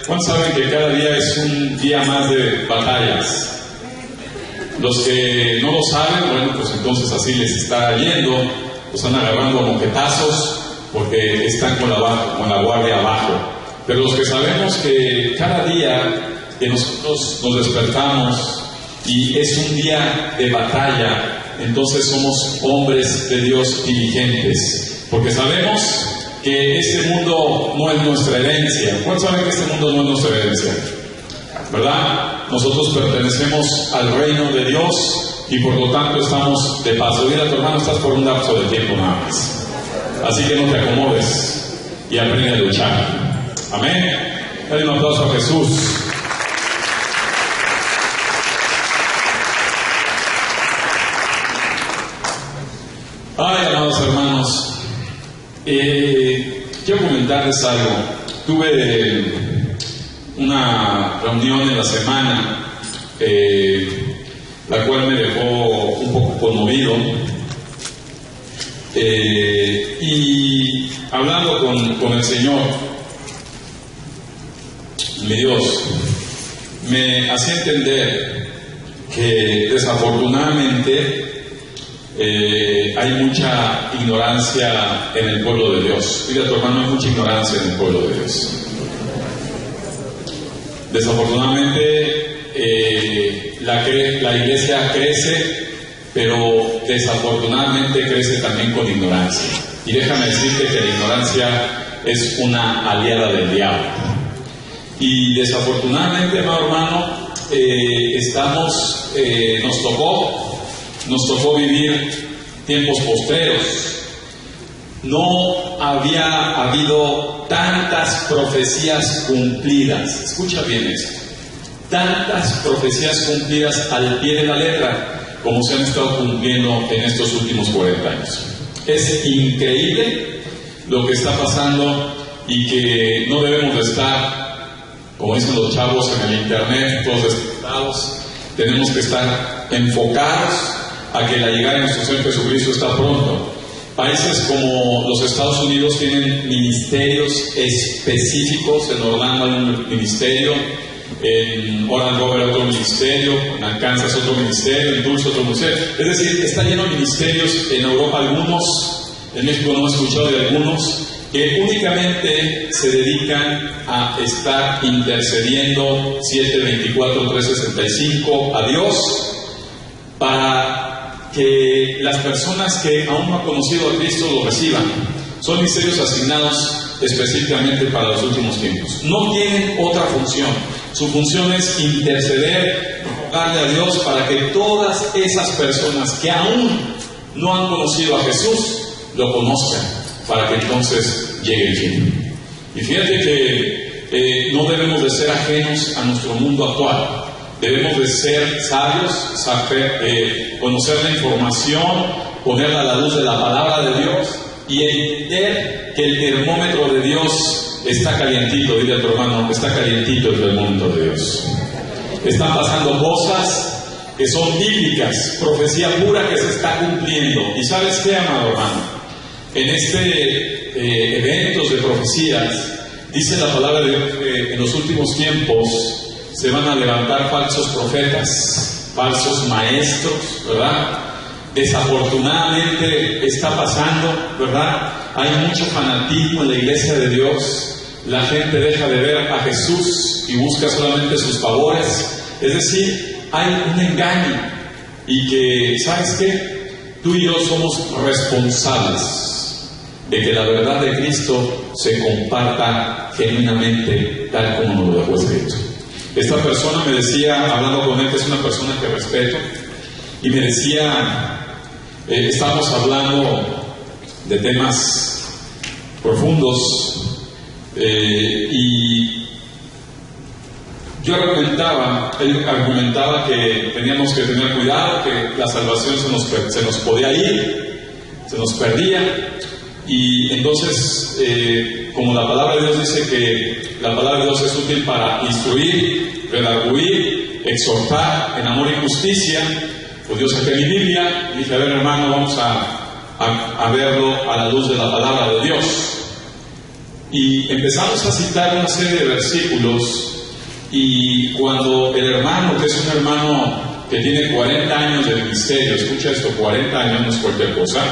¿Cuántos saben que cada día es un día más de batallas? Los que no lo saben, bueno, pues entonces así les está yendo, los están agarrando a moquetazos porque están con la guardia abajo. Pero los que sabemos que cada día que nosotros nos despertamos y es un día de batalla, entonces somos hombres de Dios diligentes, porque sabemos que este mundo no es nuestra herencia. ¿Cuántos saben que este mundo no es nuestra herencia? ¿Verdad? Nosotros pertenecemos al reino de Dios y por lo tanto estamos de paso. Mira, tu hermano, estás por un lapso de tiempo nada más. Así que no te acomodes y aprende a luchar. Amén. Dale un aplauso a Jesús. Ay, amados hermanos, quiero comentarles algo. Tuve una reunión en la semana, la cual me dejó un poco conmovido, y hablando con el Señor, mi Dios, me hacía entender que desafortunadamente hay mucha ignorancia en el pueblo de Dios. Dile a tu hermano, hay mucha ignorancia en el pueblo de Dios. Desafortunadamente la iglesia crece, pero desafortunadamente crece también con ignorancia. Y déjame decirte que la ignorancia es una aliada del diablo. Y desafortunadamente, hermano, nos tocó vivir tiempos postreros. No había habido tantas profecías cumplidas. Escucha bien esto. Tantas profecías cumplidas al pie de la letra como se han estado cumpliendo en estos últimos 40 años. Es increíble lo que está pasando y que no debemos de estar, como dicen los chavos en el internet, todos despertados. Tenemos que estar enfocados a que la llegada de nuestro Señor Jesucristo está pronto. Países como los Estados Unidos tienen ministerios específicos. En Orlando hay un ministerio, en Orange Grove otro ministerio, en Arkansas otro ministerio, en Dulce otro ministerio. Es decir, está lleno de ministerios. En Europa algunos, en México no he escuchado de algunos, que únicamente se dedican a estar intercediendo 7/24/365 a Dios para que las personas que aún no han conocido a Cristo lo reciban. Son ministerios asignados específicamente para los últimos tiempos. No tienen otra función. Su función es interceder, rogarle a Dios para que todas esas personas que aún no han conocido a Jesús lo conozcan, para que entonces llegue el fin. Y fíjate que no debemos de ser ajenos a nuestro mundo actual. Debemos de ser sabios, saber, conocer la información, ponerla a la luz de la palabra de Dios y entender que el termómetro de Dios está calientito. Dile a tu hermano, está calientito el termómetro de Dios. Están pasando cosas que son bíblicas, profecía pura que se está cumpliendo. ¿Y sabes qué, amado hermano? En eventos de profecías, dice la palabra de Dios que en los últimos tiempos se van a levantar falsos profetas, falsos maestros, ¿verdad? Desafortunadamente está pasando, ¿verdad? Hay mucho fanatismo en la iglesia de Dios. La gente deja de ver a Jesús y busca solamente sus favores. Es decir, hay un engaño. Y que, ¿sabes qué? Tú y yo somos responsables de que la verdad de Cristo se comparta genuinamente tal como nos lo dejó escrito. Esta persona me decía, hablando con él, que es una persona que respeto, y me decía, estábamos hablando de temas profundos, y yo él argumentaba que teníamos que tener cuidado, que la salvación se nos podía ir, se nos perdía, y entonces, como la palabra de Dios dice que la palabra de Dios es útil para instruir, redarguir, exhortar en amor y justicia, pues yo saqué mi Biblia y dije, a ver hermano, vamos a verlo a la luz de la palabra de Dios. Y empezamos a citar una serie de versículos, y cuando el hermano, que es un hermano que tiene 40 años de ministerio, escucha esto, 40 años no es cualquier cosa,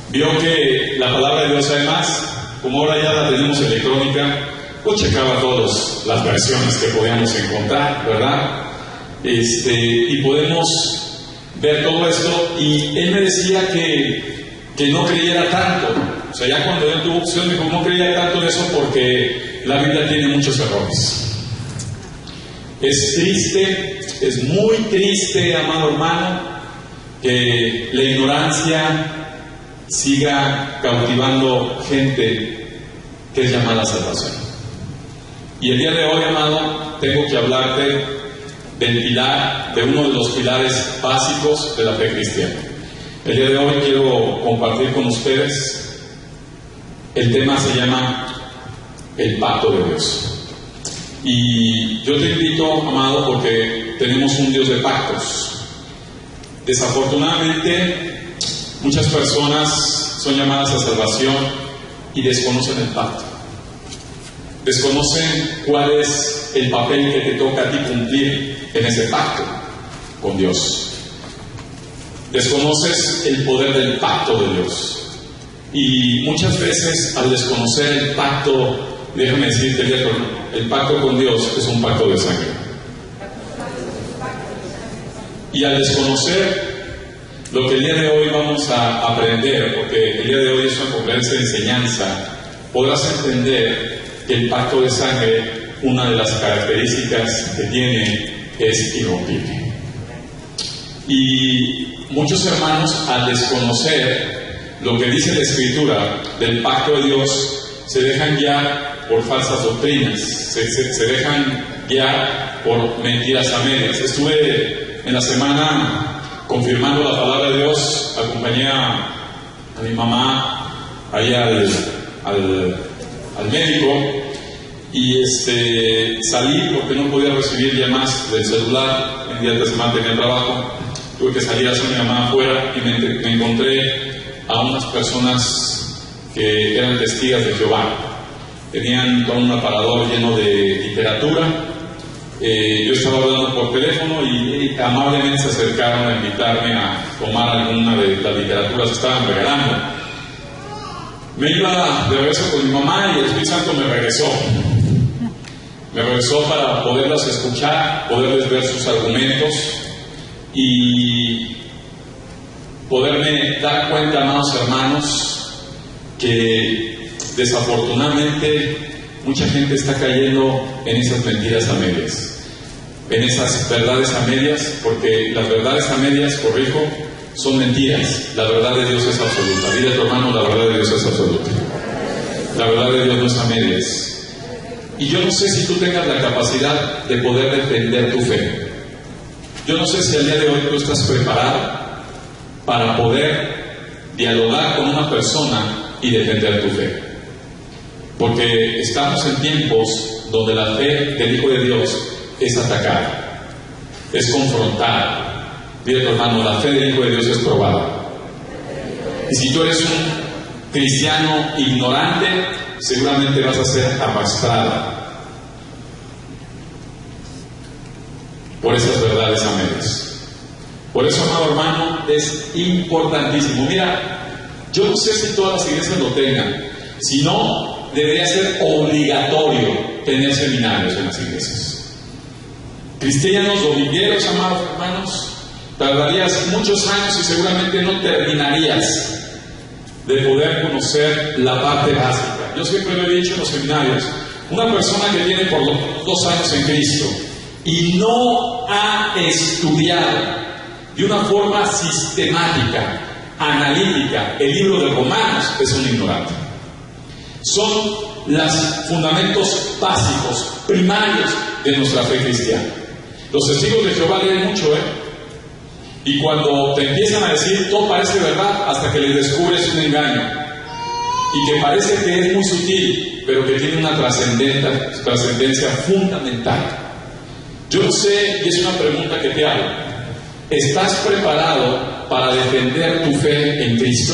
vio que la palabra de Dios, además, como ahora ya la tenemos electrónica, pues checaba todas las versiones que podíamos encontrar, ¿verdad? Y podemos ver todo esto, y él me decía que no creyera tanto. O sea, ya cuando él tuvo opción, dijo, no creía tanto en eso porque la Biblia tiene muchos errores. Es triste, es muy triste, amado hermano, que la ignorancia siga cautivando gente que es llamada a salvación. Y el día de hoy, amado, tengo que hablarte del pilar, de uno de los pilares básicos de la fe cristiana. El día de hoy quiero compartir con ustedes, el tema se llama el pacto de Dios. Y yo te invito, amado, porque tenemos un Dios de pactos. Desafortunadamente, muchas personas son llamadas a salvación y desconocen el pacto. Desconocen cuál es el papel que te toca a ti cumplir en ese pacto con Dios. Desconoces el poder del pacto de Dios. Y muchas veces, al desconocer el pacto, déjame decirte, el pacto con Dios es un pacto de sangre. Y al desconocer lo que el día de hoy vamos a aprender, porque el día de hoy es una conferencia de enseñanza, podrás entender que el pacto de sangre, una de las características que tiene es irrompible. Y muchos hermanos, al desconocer lo que dice la Escritura del pacto de Dios, se dejan guiar por falsas doctrinas, se dejan guiar por mentiras a medias. Estuve en la semana confirmando la palabra de Dios, acompañé a mi mamá ahí al médico, y salí porque no podía recibir llamadas del celular. En días de semana tenía trabajo, tuve que salir a hacer mi mamá afuera, y me encontré a unas personas que eran testigos de Jehová. Tenían todo un aparador lleno de literatura. Yo estaba hablando por teléfono y amablemente se acercaron a invitarme a tomar alguna de las literaturas que estaban regalando. Me iba de regreso con mi mamá y el Espíritu Santo me regresó. Me regresó para poderlas escuchar, poderles ver sus argumentos y poderme dar cuenta, amados hermanos, que desafortunadamente mucha gente está cayendo en esas mentiras a medias, en esas verdades a medias, porque las verdades a medias, corrijo, son mentiras. La verdad de Dios es absoluta. Dile a tu hermano, la verdad de Dios es absoluta. La verdad de Dios no es a medias. Y yo no sé si tú tengas la capacidad de poder defender tu fe. Yo no sé si al día de hoy tú estás preparado para poder dialogar con una persona y defender tu fe. Porque estamos en tiempos donde la fe del Hijo de Dios es atacada, es confrontada. Dile a tu hermano, la fe del Hijo de Dios es probada. Y si tú eres un cristiano ignorante, seguramente vas a ser arrastrado por esas verdades a medias. Por eso, amado hermano, es importantísimo. Mira, yo no sé si todas las iglesias lo tengan. Si no, debería ser obligatorio tener seminarios en las iglesias. Cristianos domingueros, amados hermanos, tardarías muchos años y seguramente no terminarías de poder conocer la parte básica. Yo siempre lo he dicho en los seminarios, una persona que tiene por lo menos 2 años en Cristo y no ha estudiado de una forma sistemática, analítica, el libro de Romanos, es un ignorante. Son los fundamentos básicos, primarios de nuestra fe cristiana. Los testigos de Jehová leen mucho, y cuando te empiezan a decir, todo parece verdad, hasta que les descubres un engaño, y que parece que es muy sutil, pero que tiene una trascendencia fundamental. Yo no sé, y es una pregunta que te hago, ¿estás preparado para defender tu fe en Cristo?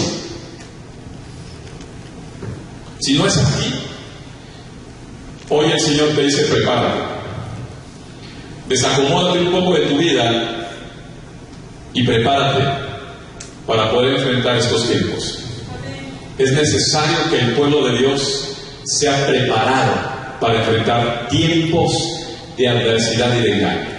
Si no es así, Hoy el Señor te dice: prepárate, desacomódate un poco de tu vida y prepárate para poder enfrentar estos tiempos. Es necesario que el pueblo de Dios sea preparado para enfrentar tiempos de adversidad y de engaño.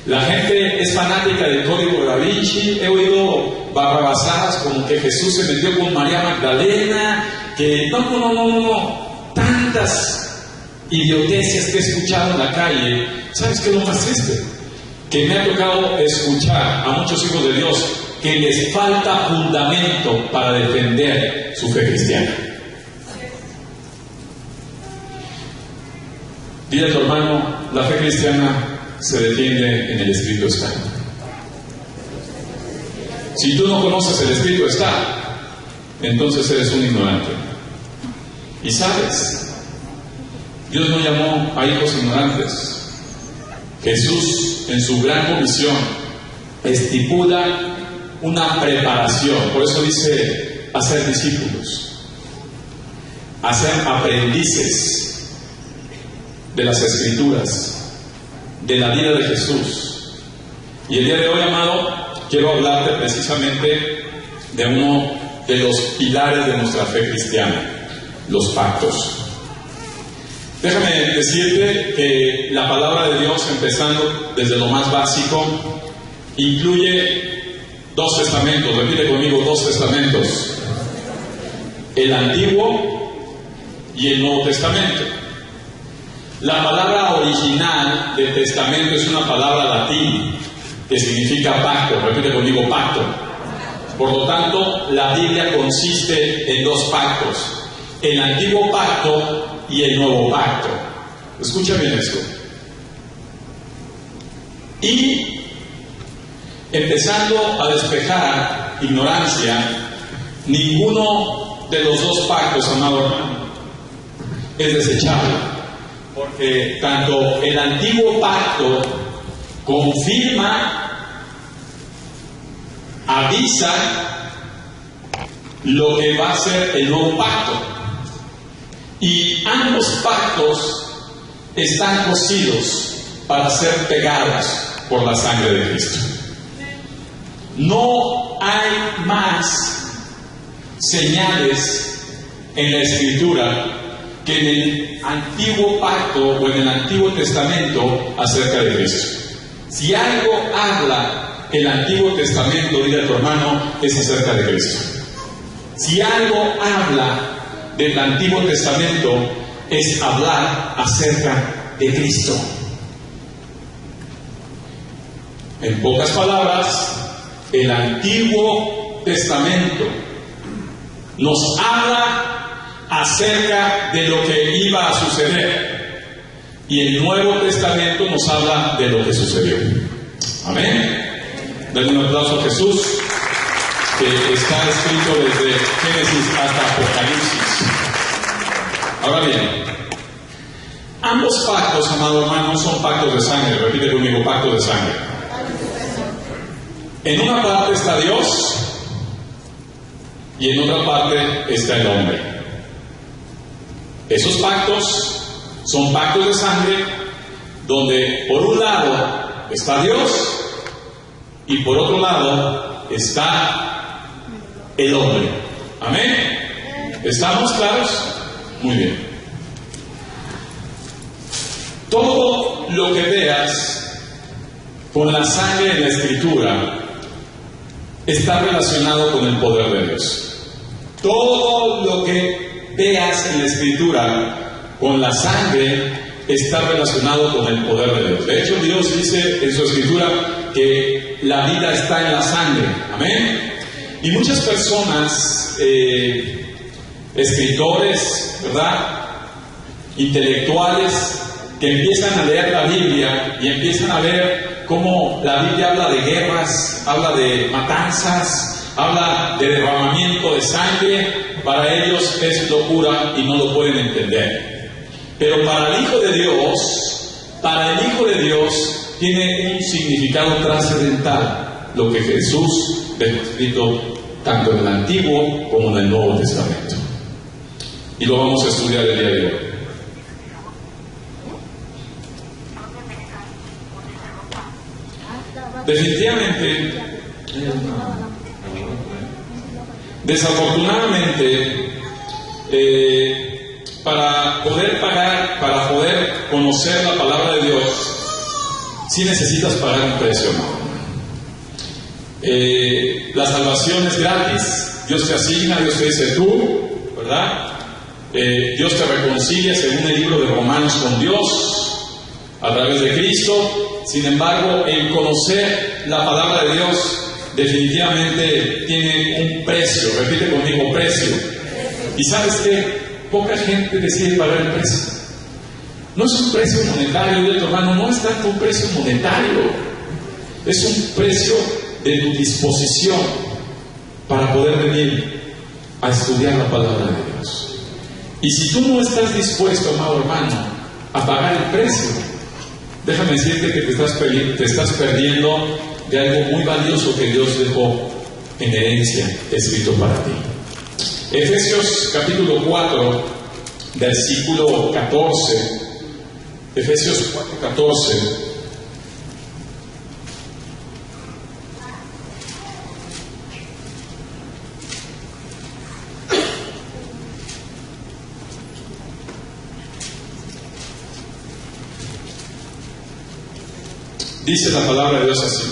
La gente es fanática del Código de Da Vinci. He oído barrabasadas como que Jesús se metió con María Magdalena, que no, tantas idioteces que he escuchado en la calle. ¿Sabes qué es lo más triste? Que me ha tocado escuchar a muchos hijos de Dios que les falta fundamento para defender su fe cristiana. Dile a tu hermano: la fe cristiana se defiende en el Espíritu está. Si tú no conoces el Espíritu está, entonces eres un ignorante. Y sabes, Dios no llamó a hijos ignorantes. Jesús, en su gran comisión, estipula una preparación. Por eso dice: hacer discípulos, hacer aprendices de las Escrituras, de la vida de Jesús. Y el día de hoy, amado, quiero hablarte precisamente de uno de los pilares de nuestra fe cristiana: los pactos. Déjame decirte que la palabra de Dios, empezando desde lo más básico, incluye 2 testamentos. Repite conmigo: 2 testamentos. El Antiguo y el Nuevo Testamento. La palabra original del testamento es una palabra latín que significa pacto. Repite conmigo: pacto. Por lo tanto, la Biblia consiste en 2 pactos: el Antiguo Pacto y el Nuevo Pacto. Escucha bien esto. Y empezando a despejar ignorancia, ninguno de los 2 pactos, amado hermano, es desechable, porque tanto el Antiguo Pacto confirma, avisa lo que va a ser el Nuevo Pacto, y ambos pactos están cosidos para ser pegados por la sangre de Cristo. No hay más señales en la Escritura que en el Antiguo Pacto o en el Antiguo Testamento acerca de Cristo. Si algo habla el Antiguo Testamento, dile a tu hermano, es acerca de Cristo. Si algo habla del Antiguo Testamento, es hablar acerca de Cristo. En pocas palabras, el Antiguo Testamento nos habla acerca de lo que iba a suceder, y el Nuevo Testamento nos habla de lo que sucedió. Amén. Denle un aplauso a Jesús, que está escrito desde Génesis hasta Apocalipsis. Ahora bien, ambos pactos, amado hermano, son pactos de sangre. Repite conmigo: pacto de sangre. En una parte está Dios y en otra parte está el hombre. Esos pactos son pactos de sangre donde por un lado está Dios y por otro lado está el hombre. Amén. ¿Estamos claros? Muy bien. Todo lo que veas con la sangre en la Escritura está relacionado con el poder de Dios. Todo lo que veas en la Escritura con la sangre está relacionado con el poder de Dios. De hecho, Dios dice en su Escritura que la vida está en la sangre. Amén. Y muchas personas, escritores, ¿verdad?, intelectuales, que empiezan a leer la Biblia y empiezan a ver cómo la Biblia habla de guerras, habla de matanzas, habla de derramamiento de sangre. Para ellos es locura y no lo pueden entender. Pero para el Hijo de Dios tiene un significado trascendental lo que Jesús dejó escrito tanto en el Antiguo como en el Nuevo Testamento. Y lo vamos a estudiar el día de hoy. definitivamente, desafortunadamente, para poder pagar, para poder conocer la palabra de Dios, sí necesitas pagar un precio, ¿no? La salvación es gratis, Dios te asigna, Dios te dice tú, ¿verdad? Dios te reconcilia según el libro de Romanos con Dios a través de Cristo. Sin embargo, el conocer la palabra de Dios definitivamente tiene un precio. Repite conmigo, precio. Y sabes que poca gente decide pagar el precio. No es un precio monetario, de tu hermano, no es tanto un precio monetario, es un precio de tu disposición para poder venir a estudiar la palabra de Dios. Y si tú no estás dispuesto, amado hermano, a pagar el precio, déjame decirte que te estás perdiendo de algo muy valioso que Dios dejó en herencia, escrito para ti. Efesios capítulo 4, versículo 14. Efesios 4, 14. Dice la palabra de Dios así: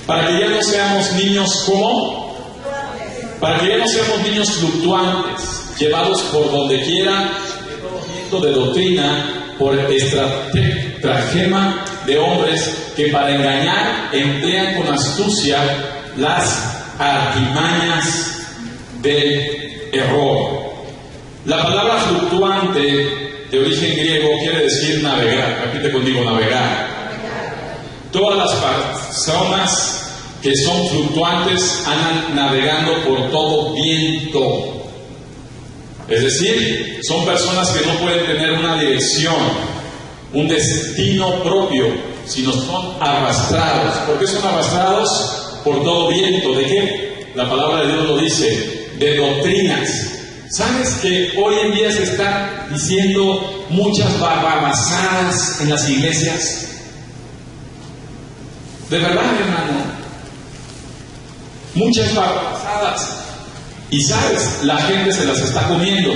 para que ya no seamos niños como, para que ya no seamos niños fluctuantes, llevados por donde quiera de todo viento de doctrina, por estratagema de hombres que para engañar emplean con astucia las artimañas del error. La palabra fluctuante, de origen griego, quiere decir navegar. Repite conmigo, navegar. Todas las personas que son fluctuantes andan navegando por todo viento. Es decir, son personas que no pueden tener una dirección, un destino propio, sino son arrastrados. ¿Por qué son arrastrados? Por todo viento. ¿De qué? La palabra de Dios lo dice, de doctrinas. ¿Sabes que hoy en día se están diciendo muchas barrabasadas en las iglesias? De verdad, hermano, muchas barrabasadas. Y sabes, la gente se las está comiendo.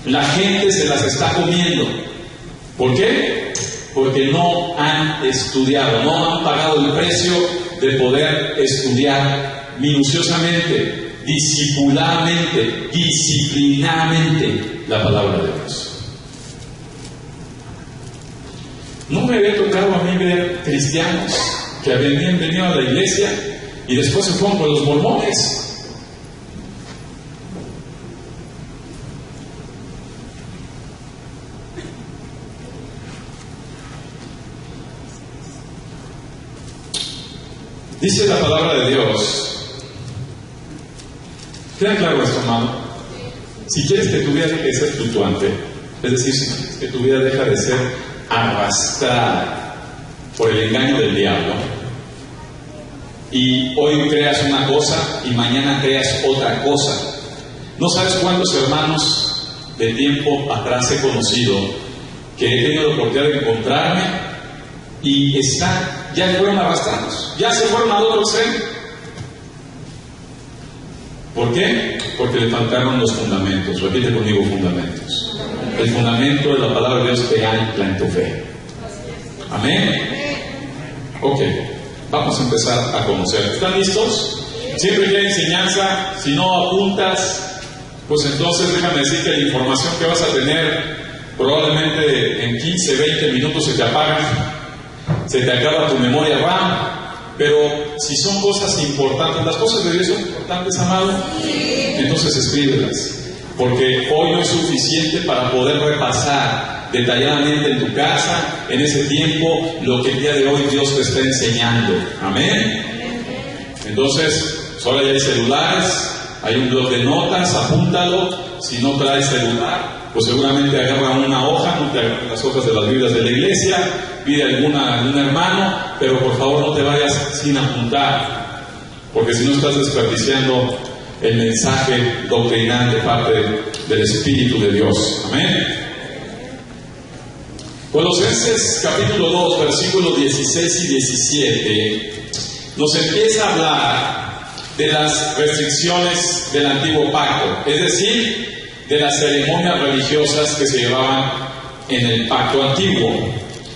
La gente se las está comiendo. ¿Por qué? Porque no han estudiado, no han pagado el precio de poder estudiar minuciosamente, discipuladamente, disciplinadamente la palabra de Dios. No me había tocado a mí ver cristianos que habían venido a la iglesia y después se fueron con los mormones. Dice la palabra de Dios. ¿Queda claro esto, amado? Si quieres que tu vida deje de ser fluctuante, es decir, si quieres que tu vida deje de ser arrastrada por el engaño del diablo, y hoy creas una cosa y mañana creas otra cosa. No sabes cuántos hermanos de tiempo atrás he conocido que he tenido la oportunidad de encontrarme y ya fueron arrastrados, ya se fueron al otro extremo. ¿Por qué? Porque le faltaron los fundamentos. Repite conmigo, fundamentos. El fundamento de la palabra de Dios te ancla en tu fe. Amén. Ok, vamos a empezar a conocer. ¿Están listos? Siempre que hay enseñanza, si no apuntas, pues entonces déjame decir que la información que vas a tener probablemente en 15, 20 minutos se te apaga, se te acaba tu memoria RAM. Pero si son cosas importantes, las cosas de Dios son importantes, amado, entonces escríbelas. Porque hoy no es suficiente para poder repasar detalladamente en tu casa, en ese tiempo, lo que el día de hoy Dios te está enseñando. Amén. Entonces, solo ya hay celulares, hay un blog de notas, apúntalo. Si no traes celular, pues seguramente agarra una hoja, no te agarra las hojas de las Biblias de la iglesia, pide algún hermano, pero por favor no te vayas sin apuntar, porque si no estás desperdiciando el mensaje doctrinal de parte del Espíritu de Dios. Amén. Colosenses capítulo 2, versículos 16 y 17, nos empieza a hablar de las restricciones del antiguo pacto, es decir, de las ceremonias religiosas que se llevaban en el pacto antiguo,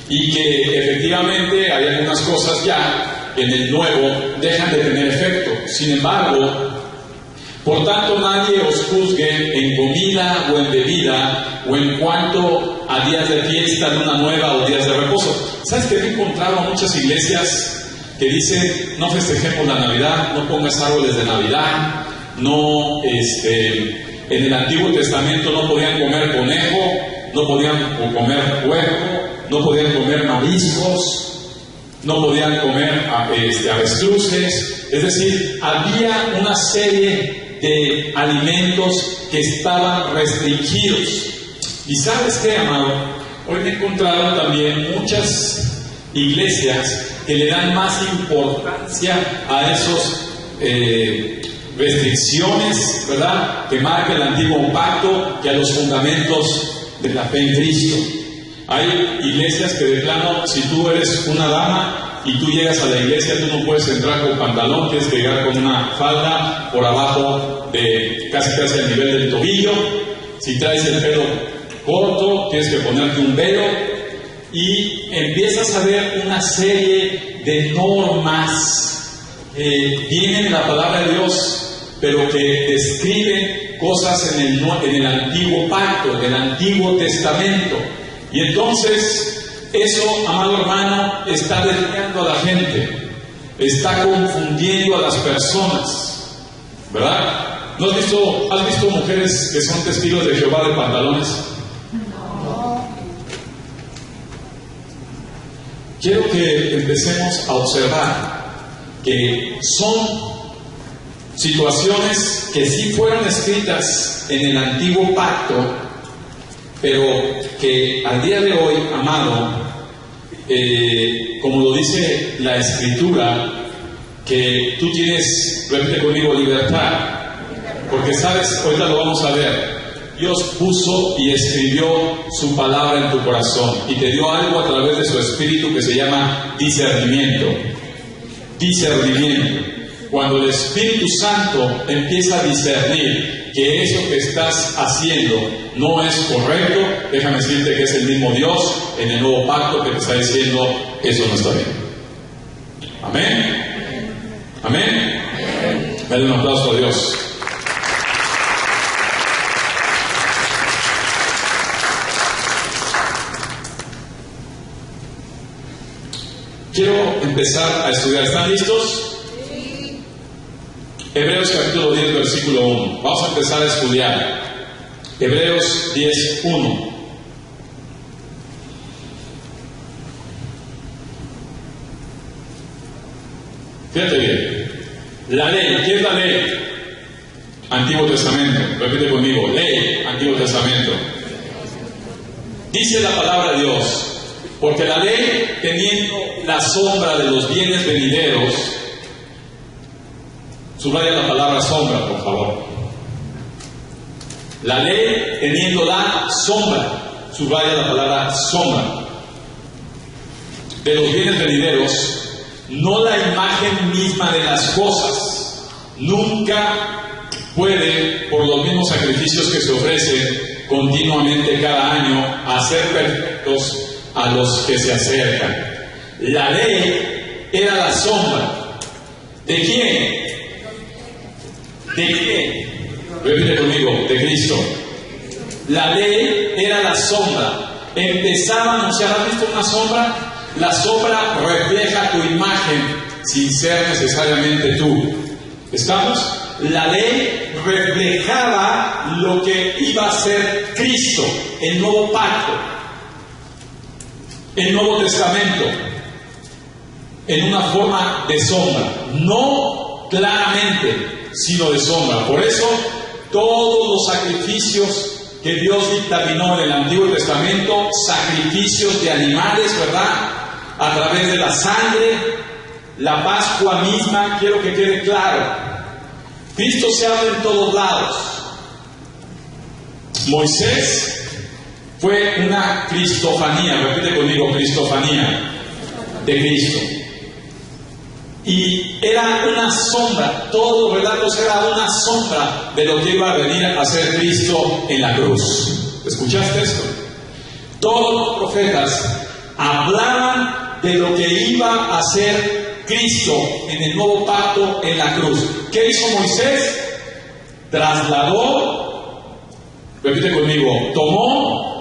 y que efectivamente hay algunas cosas ya en el nuevo dejan de tener efecto. Sin embargo, por tanto, nadie os juzgue en comida o en bebida o en cuanto a días de fiesta, luna nueva o días de reposo. ¿Sabes que he encontrado muchas iglesias que dicen: no festejemos la Navidad, no pongas árboles de Navidad, no, en el Antiguo Testamento no podían comer conejo, no podían comer puerco, no podían comer mariscos, no podían comer avestruces? Es decir, había una serie de alimentos que estaban restringidos. Y ¿sabes qué, amado? Hoy me he encontrado también muchas iglesias que le dan más importancia a esos restricciones, ¿verdad?, que marca el antiguo pacto, que a los fundamentos de la fe en Cristo. Hay iglesias que de plano, si tú eres una dama y tú llegas a la iglesia, tú no puedes entrar con pantalón, tienes que llegar con una falda por abajo de casi al nivel del tobillo. Si traes el pelo corto, tienes que ponerte un velo, y empiezas a ver una serie de normas que vienen en la palabra de Dios, pero que describen cosas en el antiguo pacto, en el Antiguo Testamento. Y entonces eso, amado hermano, está desviando a la gente, está confundiendo a las personas, ¿verdad? ¿No has visto mujeres que son testigos de Jehová de pantalones? No. Quiero que empecemos a observar que son situaciones que sí fueron escritas en el antiguo pacto, pero que al día de hoy, amado, como lo dice la Escritura, que tú tienes, repite conmigo, libertad. Porque sabes, ahorita lo vamos a ver, Dios puso y escribió su palabra en tu corazón y te dio algo a través de su Espíritu que se llama discernimiento. Discernimiento. Cuando el Espíritu Santo empieza a discernir que eso que estás haciendo no es correcto, déjame decirte que es el mismo Dios en el nuevo pacto que te está diciendo: eso no está bien. Amén. Amén. Dale un aplauso a Dios. Quiero empezar a estudiar. ¿Están listos? Sí. Hebreos capítulo 10, versículo 1. Vamos a empezar a estudiar. Hebreos 10, 1. Fíjate bien. La ley. ¿Qué es la ley? Antiguo Testamento. Repite conmigo. Ley, Antiguo Testamento. Dice la palabra de Dios: porque la ley, teniendo la sombra de los bienes venideros, subraya la palabra sombra, por favor. La ley, teniendo la sombra, subraya la palabra sombra, de los bienes venideros, no la imagen misma de las cosas, nunca puede, por los mismos sacrificios que se ofrecen continuamente cada año, hacer perfectos a los que se acercan. La ley era la sombra. ¿De quién? ¿De quién? Repite conmigo: de Cristo. La ley era la sombra. Empezaban, o sea, ¿has visto una sombra? La sombra refleja tu imagen sin ser necesariamente tú. ¿Estamos? La ley reflejaba lo que iba a ser Cristo, el nuevo pacto, el Nuevo Testamento, en una forma de sombra, no claramente, sino de sombra. Por eso, todos los sacrificios que Dios dictaminó en el Antiguo Testamento, sacrificios de animales, ¿verdad?, a través de la sangre, la Pascua misma, quiero que quede claro, Cristo se habla en todos lados. Moisés fue una cristofanía, repite conmigo, cristofanía de Cristo. Y era una sombra, todos los relatos eran una sombra de lo que iba a venir a ser Cristo en la cruz. ¿Escuchaste esto? Todos los profetas hablaban de lo que iba a ser Cristo en el nuevo pacto en la cruz. ¿Qué hizo Moisés? Trasladó, repite conmigo, tomó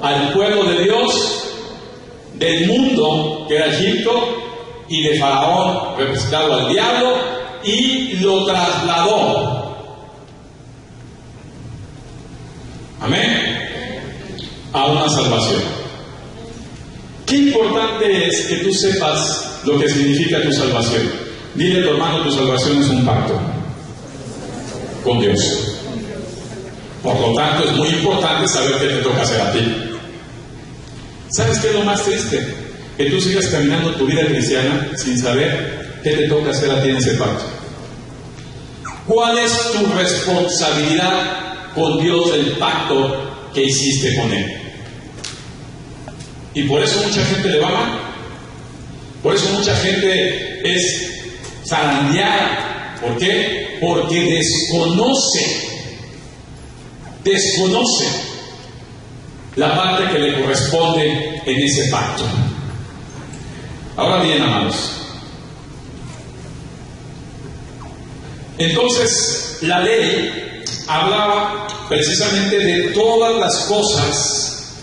al pueblo de Dios del mundo que era Egipto y de Faraón, representado al diablo, y lo trasladó. Amén. A una salvación. Qué importante es que tú sepas lo que significa tu salvación. Dile a tu hermano, tu salvación es un pacto con Dios. Por lo tanto, es muy importante saber qué te toca hacer a ti. ¿Sabes qué es lo más triste? Que tú sigas caminando tu vida cristiana sin saber qué te toca hacer a ti en ese pacto. ¿Cuál es tu responsabilidad con Dios del pacto que hiciste con Él? Y por eso mucha gente le va mal. Por eso mucha gente es zarandeada. ¿Por qué? Porque desconoce la parte que le corresponde en ese pacto. Ahora bien, amados, entonces la ley hablaba precisamente de todas las cosas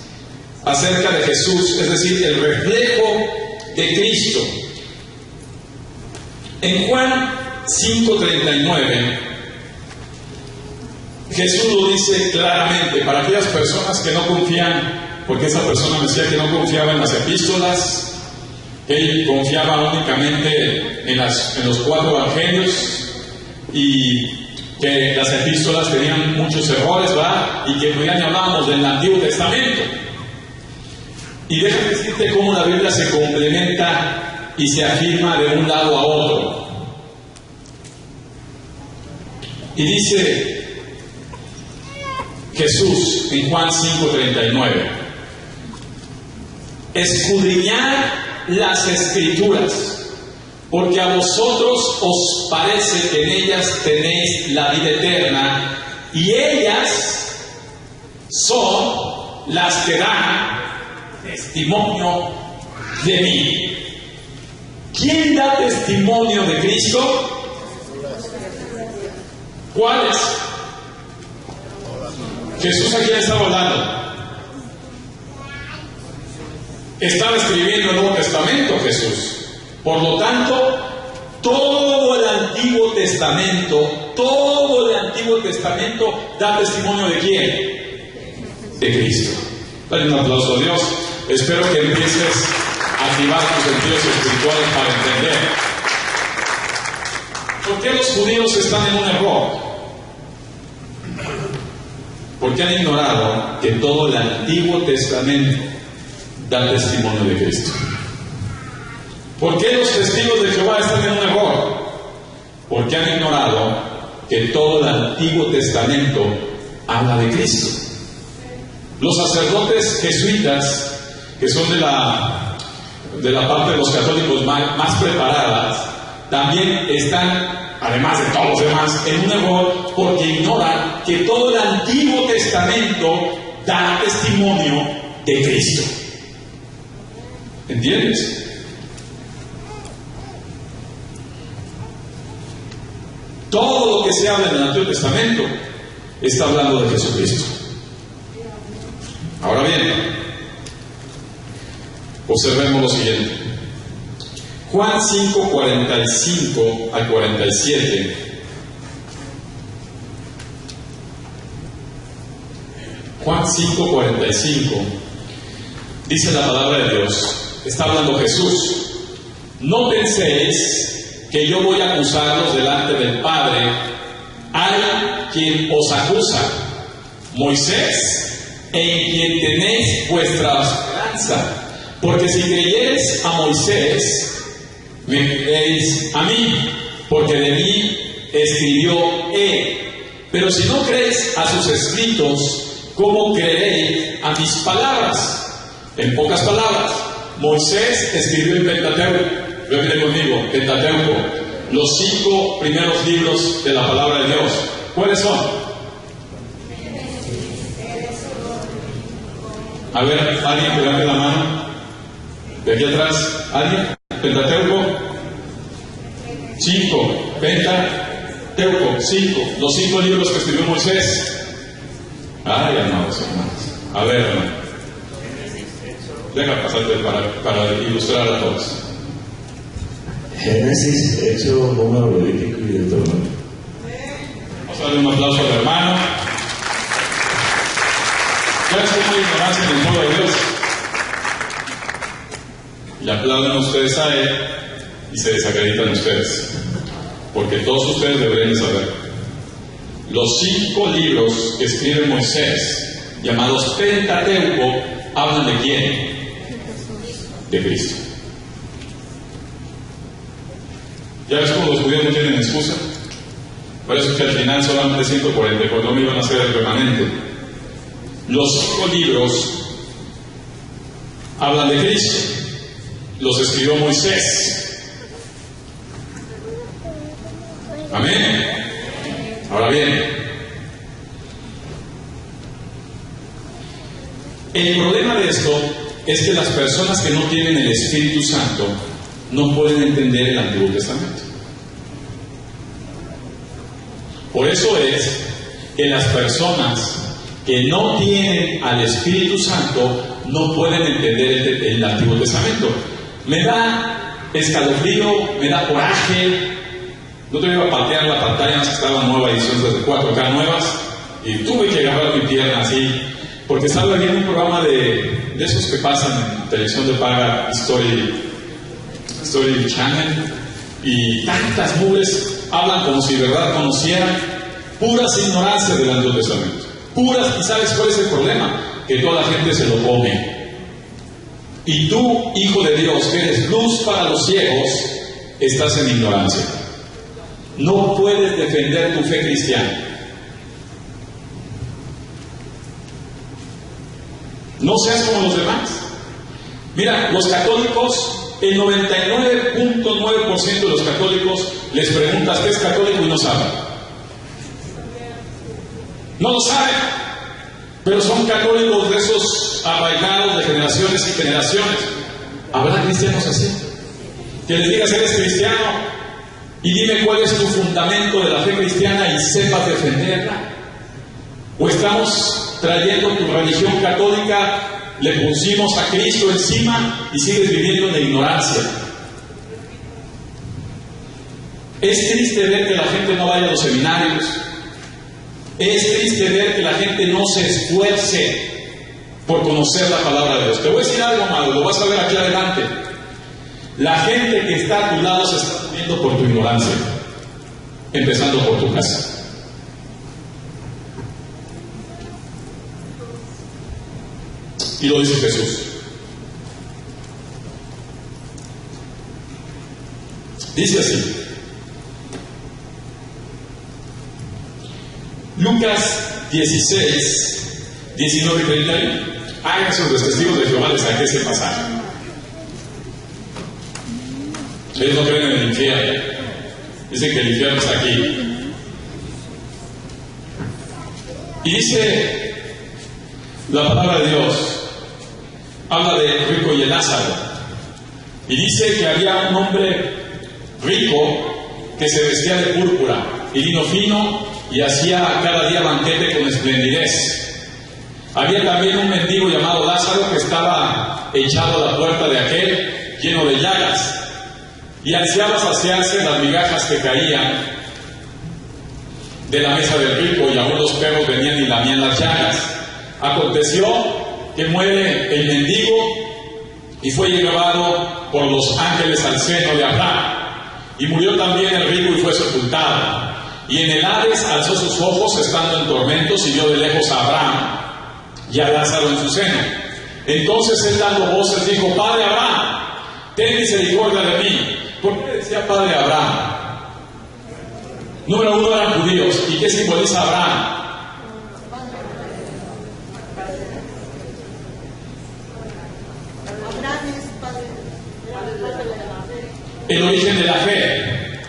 acerca de Jesús, es decir, el reflejo de Cristo. En Juan 5:39, Jesús lo dice claramente para aquellas personas que no confían, porque esa persona decía que no confiaba en las epístolas, él confiaba únicamente en los 4 evangelios y que las epístolas tenían muchos errores, ¿verdad? Y que ya ni hablábamos del Antiguo Testamento. Y déjame decirte cómo la Biblia se complementa y se afirma de un lado a otro. Y dice Jesús en Juan 5:39, escudriñad las Escrituras, porque a vosotros os parece que en ellas tenéis la vida eterna, y ellas son las que dan testimonio de mí. ¿Quién da testimonio de Cristo? ¿Cuáles? Jesús, ¿a quién estaba hablando? Estaba escribiendo el Nuevo Testamento Jesús. Por lo tanto, todo el Antiguo Testamento da testimonio ¿de quién? De Cristo. Dale un aplauso a Dios. Espero que empieces a activar tus sentidos espirituales para entender. ¿Por qué los judíos están en un error? Porque han ignorado que todo el Antiguo Testamento da testimonio de Cristo. ¿Por qué los testigos de Jehová están en un error? Porque han ignorado que todo el Antiguo Testamento habla de Cristo. Los sacerdotes jesuitas, que son de la parte de los católicos más preparadas, también están, además de todos los demás, en un error porque ignoran que todo el Antiguo Testamento da testimonio de Cristo. ¿Entiendes? Todo lo que se habla en el Antiguo Testamento está hablando de Jesucristo. Ahora bien, observemos lo siguiente. Juan 5:45 al 47. Juan 5:45 dice la palabra de Dios. Está hablando Jesús. No penséis que yo voy a acusarlos delante del Padre. Hay quien os acusa, Moisés, en quien tenéis vuestra esperanza. Porque si creyereis a Moisés, me creéis a mí, porque de mí escribió él. Pero si no creéis a sus escritos, ¿cómo creeréis a mis palabras? En pocas palabras, Moisés escribió el Pentateuco. Repite conmigo, Pentateuco, los 5 primeros libros de la palabra de Dios. ¿Cuáles son? A ver, alguien que levante la mano. De aquí atrás, ¿alguien? Pentateuco. 5. Pentateuco, 5. Los 5 libros que escribió Moisés. Ay, amados hermanos. A ver, hermano. Deja pasarte para ilustrar a todos. Génesis, Éxodo, Número, Levítico y Deuteronomio. Vamos a darle un aplauso al hermano. Ya es como ignorancia en el pueblo de Dios. Le aplauden ustedes a él y se desacreditan ustedes. Porque todos ustedes deberían saber. Los 5 libros que escribe Moisés, llamados Pentateuco, hablan de quién? De Cristo. ¿Ya ves cómo los judíos no tienen excusa? Por eso es que al final solamente 144,000 van a ser el remanente. Los 5 libros hablan de Cristo. Los escribió Moisés. Amén. Ahora bien, el problema de esto es que las personas que no tienen el Espíritu Santo no pueden entender el Antiguo Testamento. Por eso es que las personas que no tienen al Espíritu Santo no pueden entender el Antiguo Testamento. Me da escalofrío, me da coraje. No te iba a patear la pantalla, no estaba nueva edición de 4K nuevas, y tuve que agarrar mi pierna así, porque estaba viendo un programa de esos que pasan en televisión de paga, History Channel, y tantas mugres hablan como si de verdad conocieran, puras ignorancias del Antiguo Testamento. Puras, ¿y sabes cuál es el problema? Que toda la gente se lo come. Y tú, hijo de Dios, que eres luz para los ciegos, estás en ignorancia. No puedes defender tu fe cristiana. No seas como los demás. Mira, los católicos, el 99.9% de los católicos les preguntas qué es católico y no saben. No lo saben, pero son católicos de esos arraigados de generaciones y generaciones. ¿Habrá cristianos así? Que les digas, eres cristiano, y dime cuál es tu fundamento de la fe cristiana y sepas defenderla. ¿O estamos trayendo tu religión católica, le pusimos a Cristo encima y sigues viviendo en la ignorancia? Es triste ver que la gente no vaya a los seminarios. Es triste ver que la gente no se esfuerce por conocer la palabra de Dios. Te voy a decir algo malo, lo vas a ver aquí adelante. La gente que está a tu lado se está muriendo por tu ignorancia, empezando por tu casa. Y lo dice Jesús. Dice así. Lucas 16, 19 y 31. Háganse los testigos de Jehová, les saqué ese pasaje. Ellos no creen en el infierno. Dicen que el infierno está aquí. Y dice la palabra de Dios, habla de rico y el Lázaro. Y dice que había un hombre rico que se vestía de púrpura y lino fino y hacía cada día banquete con esplendidez. Había también un mendigo llamado Lázaro que estaba echado a la puerta de aquel, lleno de llagas, y ansiaba saciarse las migajas que caían de la mesa del rico, y aún los perros venían y lamían las llagas. Aconteció que muere el mendigo y fue llevado por los ángeles al seno de Abraham. Y murió también el rico y fue sepultado. Y en el Hades alzó sus ojos, estando en tormentos, y vio de lejos a Abraham y a Lázaro en su seno. Entonces él, dando voces, dijo: Padre Abraham, ten misericordia de mí. ¿Por qué decía Padre Abraham? Número uno, eran judíos. ¿Y qué simboliza Abraham? El origen de la fe.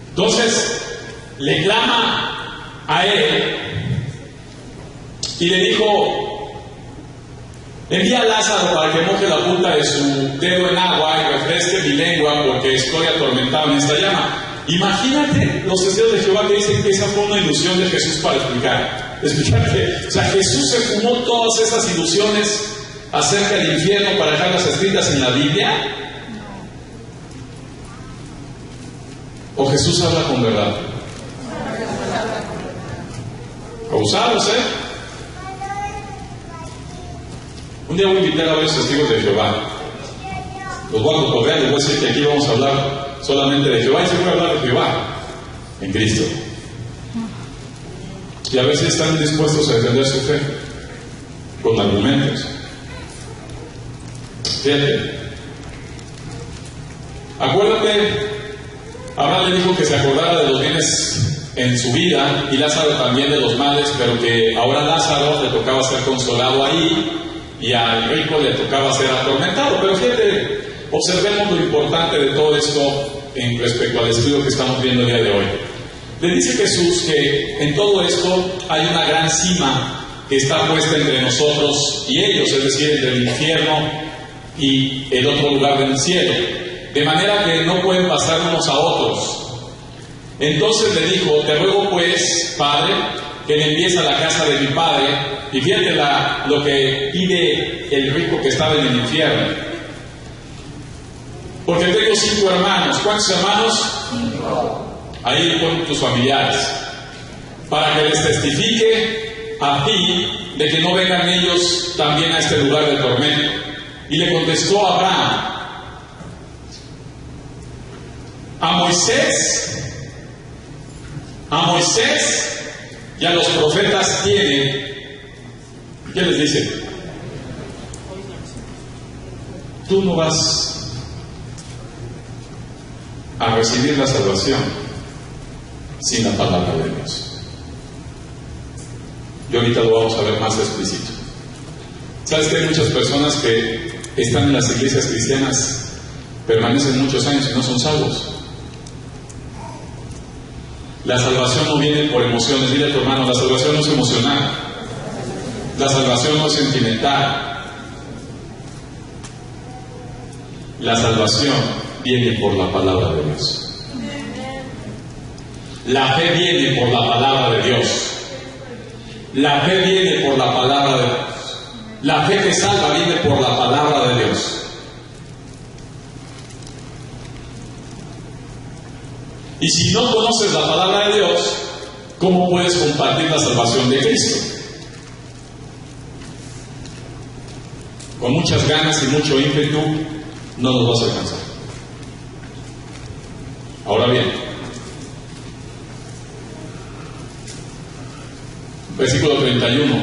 Entonces, le clama a él y le dijo: envía a Lázaro para que moje la punta de su dedo en agua y refresque mi lengua, porque estoy atormentado en esta llama. Imagínate los testigos de Jehová que dicen que esa fue una ilusión de Jesús para explicar que, o sea, Jesús se fumó todas esas ilusiones acerca del infierno para dejarlas escritas en la Biblia. ¿O Jesús habla con verdad? Causados, Un día voy a invitar a varios testigos de Jehová. Los voy a cotorrear, les voy a decir que aquí vamos a hablar solamente de Jehová, y se voy a hablar de Jehová en Cristo. Y a ver si están dispuestos a defender su fe con argumentos. Fíjate. Acuérdate, Abraham le dijo que se acordara de los bienes en su vida, y Lázaro también de los males, pero que ahora a Lázaro le tocaba ser consolado ahí y al rico le tocaba ser atormentado. Pero fíjate, observemos lo importante de todo esto en respecto al estudio que estamos viendo el día de hoy. Le dice Jesús que en todo esto hay una gran cima que está puesta entre nosotros y ellos, es decir, entre el infierno y el otro lugar del cielo, de manera que no pueden pasar unos a otros. Entonces le dijo: te ruego pues, Padre, que me envíes a la casa de mi Padre. Y fíjate lo que pide el rico que estaba en el infierno: porque tengo 5 hermanos. ¿Cuántos hermanos? 5. Ahí pon tus familiares, para que les testifique a ti de que no vengan ellos también a este lugar de tormento. Y le contestó Abraham: a Moisés y a los profetas tiene. ¿Qué les dice? Tú no vas a recibir la salvación sin la palabra de Dios. Y ahorita lo vamos a ver más explícito. ¿Sabes que hay muchas personas que están en las iglesias cristianas, permanecen muchos años y no son salvos? La salvación no viene por emociones. Dile a tu hermano: la salvación no es emocional. La salvación no es sentimental. La salvación viene por la palabra de Dios. La fe viene por la palabra de Dios. La fe viene por la palabra de Dios. La fe que salva viene por la palabra de Dios. Y si no conoces la palabra de Dios, ¿cómo puedes compartir la salvación de Cristo? Con muchas ganas y mucho ímpetu no nos vas a alcanzar. Ahora bien, versículo 31,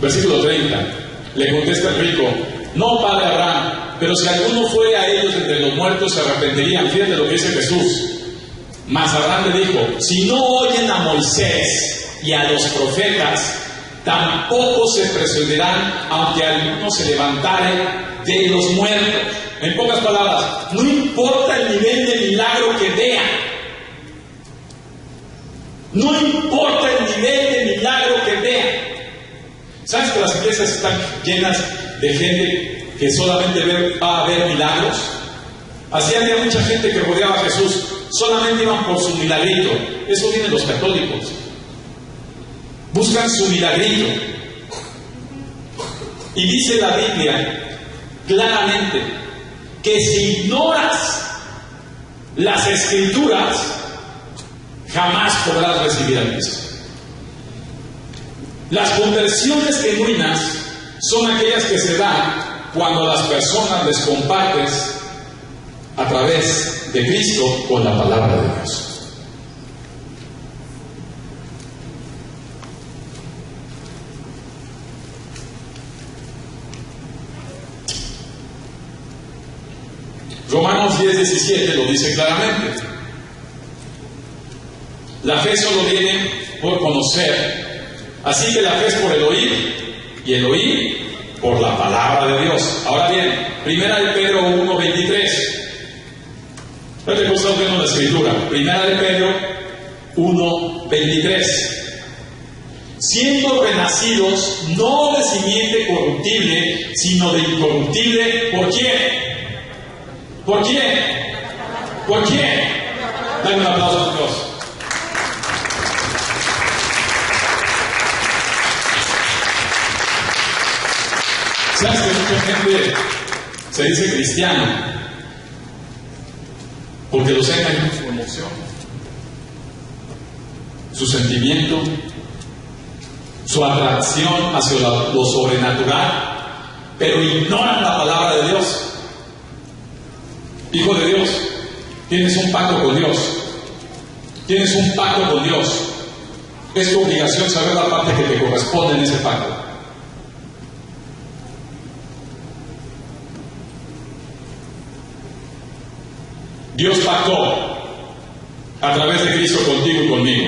versículo 30, le contesta el rico: no, padre Abraham, pero si alguno fuera a ellos entre los muertos se arrepentirían. Fíjate lo que dice Jesús. Mas Abraham le dijo: si no oyen a Moisés y a los profetas, tampoco se persuadirán, aunque alguno se levantare de los muertos. En pocas palabras, no importa el nivel de milagro que vean. No importa el nivel de milagro que vean. ¿Sabes que las iglesias están llenas de gente que solamente va a ver milagros? Así había mucha gente que rodeaba a Jesús, solamente iban por su milagrito. Eso vienen los católicos. Buscan su milagrito. Y dice la Biblia claramente que si ignoras las Escrituras, jamás podrás recibir a Cristo. Las conversiones genuinas son aquellas que se dan cuando las personas les compartes a través de Cristo con la palabra de Dios. Romanos 10:17 lo dice claramente. La fe solo viene por conocer. Así que la fe es por el oír, y el oír por la palabra de Dios. Ahora bien, Primera de Pedro 1:23. Ahorita que estamos viendo la escritura. Primera de Pedro 1:23. Siendo renacidos no de simiente corruptible, sino de incorruptible. ¿Por quién? ¿Por quién? ¿Por quién? Dale un aplauso a Dios. ¿Sabes que mucha gente se dice cristiano porque los engaña su emoción, su sentimiento, su atracción hacia lo sobrenatural, pero ignoran la palabra de Dios? Hijo de Dios, tienes un pacto con Dios. Tienes un pacto con Dios. Es tu obligación saber la parte que te corresponde en ese pacto. Dios pactó a través de Cristo contigo y conmigo.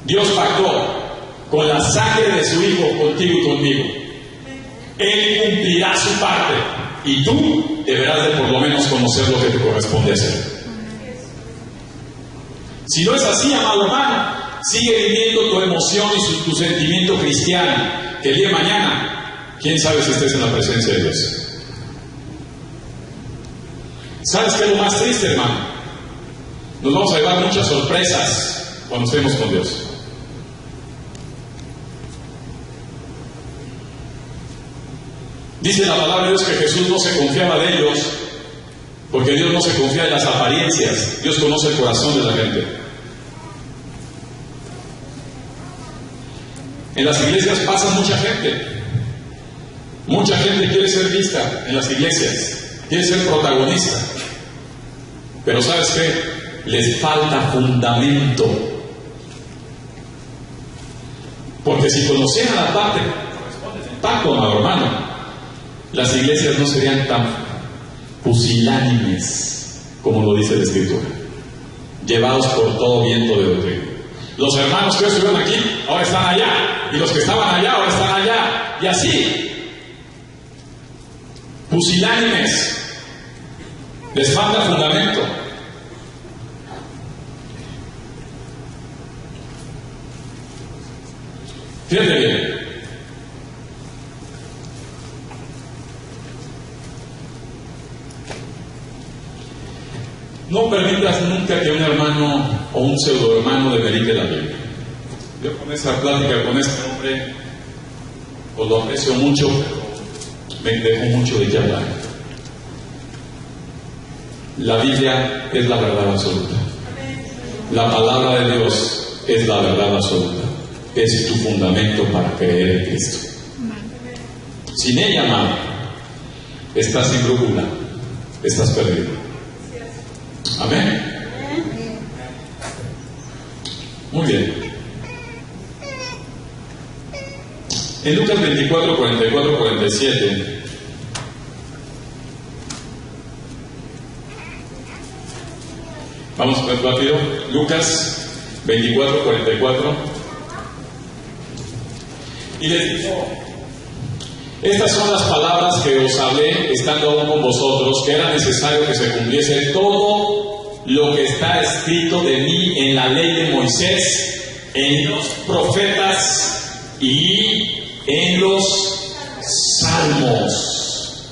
Dios pactó con la sangre de su Hijo contigo y conmigo. Él cumplirá su parte y tú deberás de por lo menos conocer lo que te corresponde hacer. Si no es así, amado hermano, sigue viviendo tu emoción y tu sentimiento cristiano, que el día de mañana, quién sabe si estés en la presencia de Dios. ¿Sabes qué es lo más triste, hermano? Nos vamos a llevar muchas sorpresas cuando estemos con Dios. Dice la palabra de Dios que Jesús no se confiaba de ellos, porque Dios no se confía en las apariencias. Dios conoce el corazón de la gente. En las iglesias pasa mucha gente. Mucha gente quiere ser vista en las iglesias, quiere ser protagonista. Pero ¿sabes qué? Les falta fundamento. Porque si conocieran la parte que corresponde al pacto, amado hermano, las iglesias no serían tan pusilánimes como lo dice la Escritura, llevados por todo viento de doctrina. Los hermanos que estuvieron aquí ahora están allá, y los que estaban allá ahora están allá, y así. Pusilánimes. Les falta fundamento. Fíjate bien. No permitas nunca que un hermano o un pseudo hermano demerite la Biblia. Yo con esa plática con este hombre, pues lo aprecio mucho, pero me dejo mucho de qué hablar. La Biblia es la verdad absoluta. La palabra de Dios es la verdad absoluta. Es tu fundamento para creer en Cristo. Sin ella, amado, estás sin brújula, estás perdido. Amén. Muy bien. En Lucas 24, 44, 47. Vamos a ver rápido. Lucas 24, 44. Y les dijo: estas son las palabras que os hablé estando aún con vosotros, que era necesario que se cumpliese todo lo que está escrito de mí en la ley de Moisés, en los profetas y en los salmos.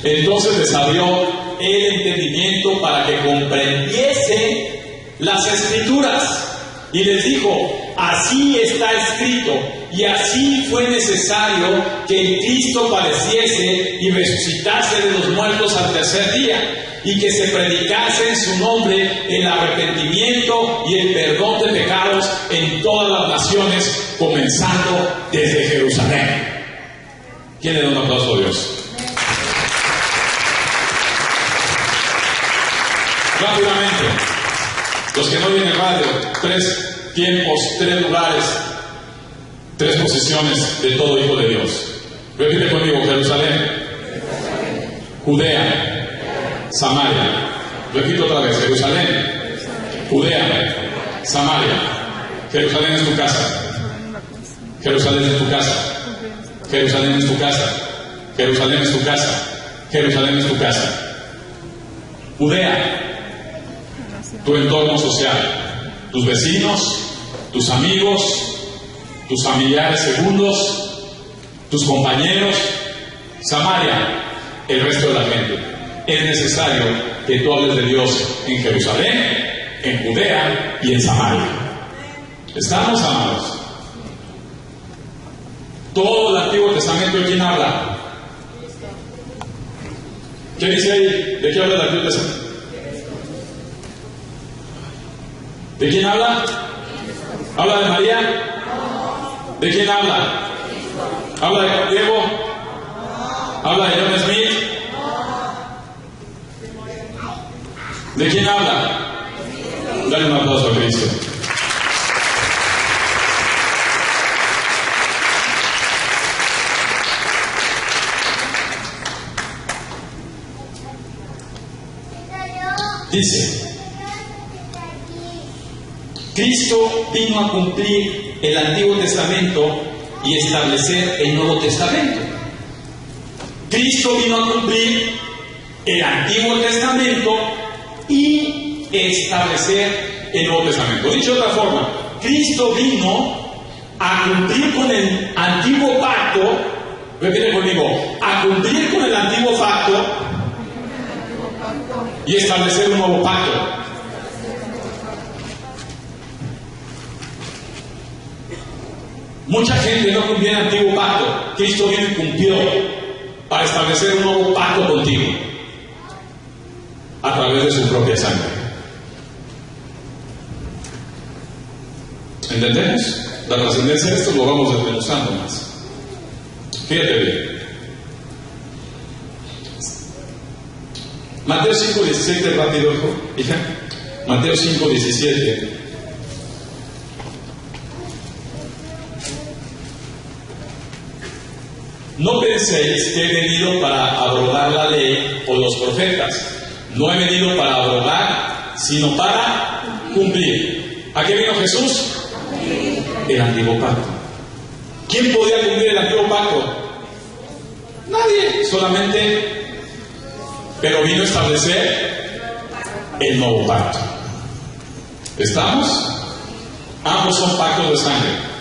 Entonces les abrió el entendimiento para que comprendiese las Escrituras, y les dijo: así está escrito, y así fue necesario que el Cristo padeciese y resucitase de los muertos al tercer día, y que se predicase en su nombre el arrepentimiento y el perdón de pecados en todas las naciones, comenzando desde Jerusalén. ¿Quién le da un aplauso a Dios? Rápidamente, los que no vienen en radio, 3 tiempos, 3 lugares, 3 posiciones de todo hijo de Dios. Repite conmigo: Jerusalén, Judea, Samaria. Repito otra vez: Jerusalén, Judea, Samaria. Jerusalén es tu casa. Jerusalén es tu casa. Jerusalén es tu casa. Jerusalén es tu casa. Jerusalén es tu casa. Judea, tu entorno social, tus vecinos, tus amigos, tus familiares segundos, tus compañeros. Samaria, el resto de la gente. Es necesario que tú hables de Dios en Jerusalén, en Judea y en Samaria. ¿Estamos, amados? Todo el Antiguo Testamento, ¿de quién habla? ¿Qué dice ahí? ¿De qué habla el Antiguo Testamento? ¿De quién habla? ¿Habla de María? ¿De quién habla? ¿Habla de Diego? ¿Habla de John Smith? ¿De quién habla? Dale un aplauso a Cristo. Dice, Cristo vino a cumplir el Antiguo Testamento y establecer el Nuevo Testamento. Cristo vino a cumplir el Antiguo Testamento y establecer el Nuevo Testamento. Dicho de otra forma, Cristo vino a cumplir con el Antiguo Pacto, repite conmigo, a cumplir con el Antiguo Pacto y establecer un nuevo pacto. Mucha gente no cumplió el Antiguo Pacto. Cristo vino y cumplió para establecer un nuevo pacto contigo a través de su propia sangre. ¿Entendemos? La trascendencia de esto lo vamos desmenuzando más. Fíjate bien. Mateo 5:17, rápido, hija. Mateo 5:17. No penséis que he venido para abrogar la ley o los profetas. No he venido para abrogar, sino para cumplir. ¿A qué vino Jesús? El Antiguo Pacto. ¿Quién podía cumplir el Antiguo Pacto? Nadie, solamente. Pero vino a establecer el Nuevo Pacto. ¿Estamos? Ambos son pactos de sangre.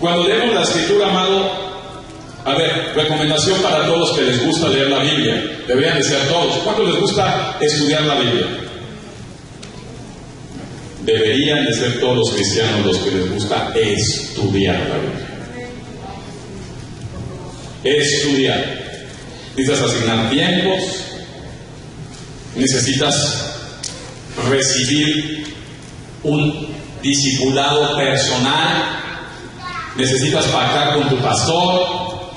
Cuando leemos la Escritura, amado, a ver, recomendación para todos que les gusta leer la Biblia. Deberían de ser todos. ¿Cuántos les gusta estudiar la Biblia? Deberían de ser todos los cristianos los que les gusta estudiar la Biblia. Estudiar. Necesitas asignar tiempos, necesitas recibir un discipulado personal, necesitas pactar con tu pastor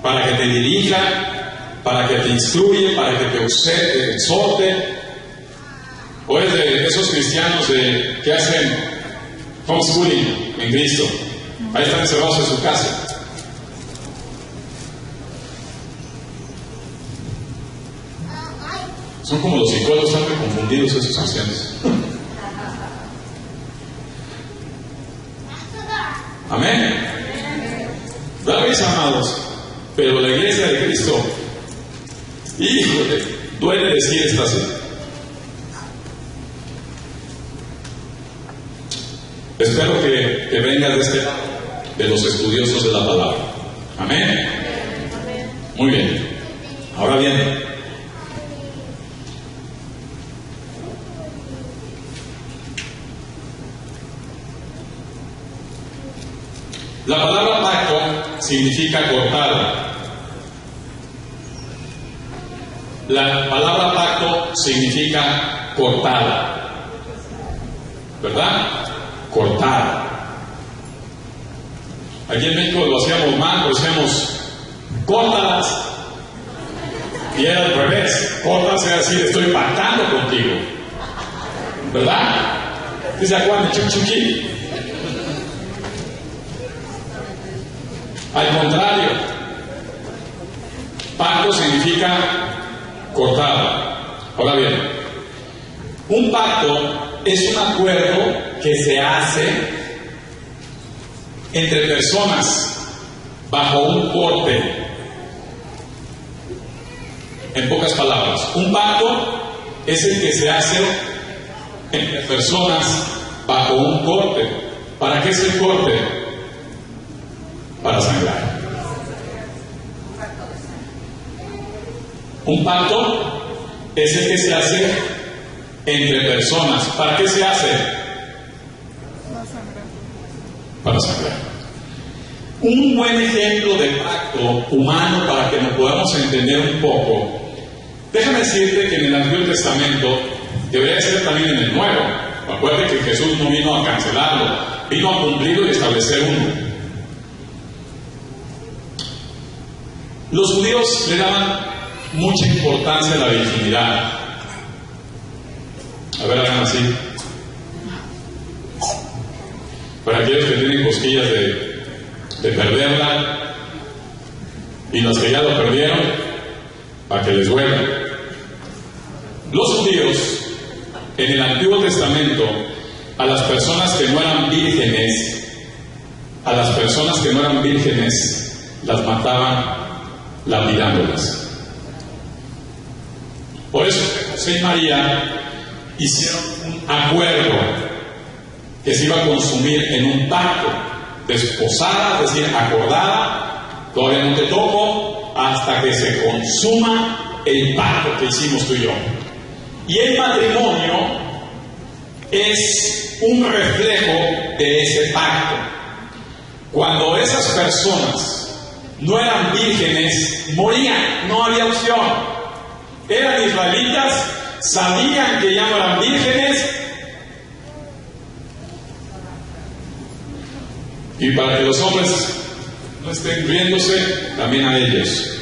para que te dirija, para que te instruya, para que te exhorte. O es de esos cristianos que hacen homeschooling en Cristo. Ahí están encerrados en su casa. Son como los psicólogos, están muy confundidos esos cristianos. Amén. ¿Sabéis, amados? Pero la iglesia de Cristo, híjole, duele decir esta así. Espero que vengas de este lado, de los estudiosos de la palabra. Amén. Muy bien. Ahora bien, la palabra pacto significa cortada. La palabra pacto significa cortada. ¿Verdad? Cortada. Aquí en México lo hacíamos mal, lo hacíamos córtalas. Y era al revés. Córtalas era decir, estoy pactando contigo. ¿Verdad? ¿Se acuerdan de Chuchuki? Al contrario, pacto significa cortado. Ahora bien, un pacto es un acuerdo que se hace entre personas bajo un corte. En pocas palabras, un pacto es el que se hace entre personas bajo un corte. ¿Para qué es el corte? Para sangrar. Un pacto es el que se hace entre personas. ¿Para qué se hace? Para sangrar. Un buen ejemplo de pacto humano para que nos podamos entender un poco. Déjame decirte que en el Antiguo Testamento, debería ser también en el Nuevo. Acuérdate que Jesús no vino a cancelarlo, vino a cumplirlo y establecer uno. Los judíos le daban mucha importancia a la virginidad. A ver, hagan así. Para aquellos que tienen cosquillas de perderla, y los que ya lo perdieron, para que les duela. Los judíos, en el Antiguo Testamento, a las personas que no eran vírgenes, las mataban lapidándolas. Por eso José y María hicieron un acuerdo que se iba a consumir en un pacto, desposada, es decir, acordada. Todavía no te toco hasta que se consuma el pacto que hicimos tú y yo. Y el matrimonio es un reflejo de ese pacto. Cuando esas personas no eran vírgenes, morían, no había opción. Eran israelitas, sabían que ya no eran vírgenes, y para que los hombres no estén riéndose, también a ellos.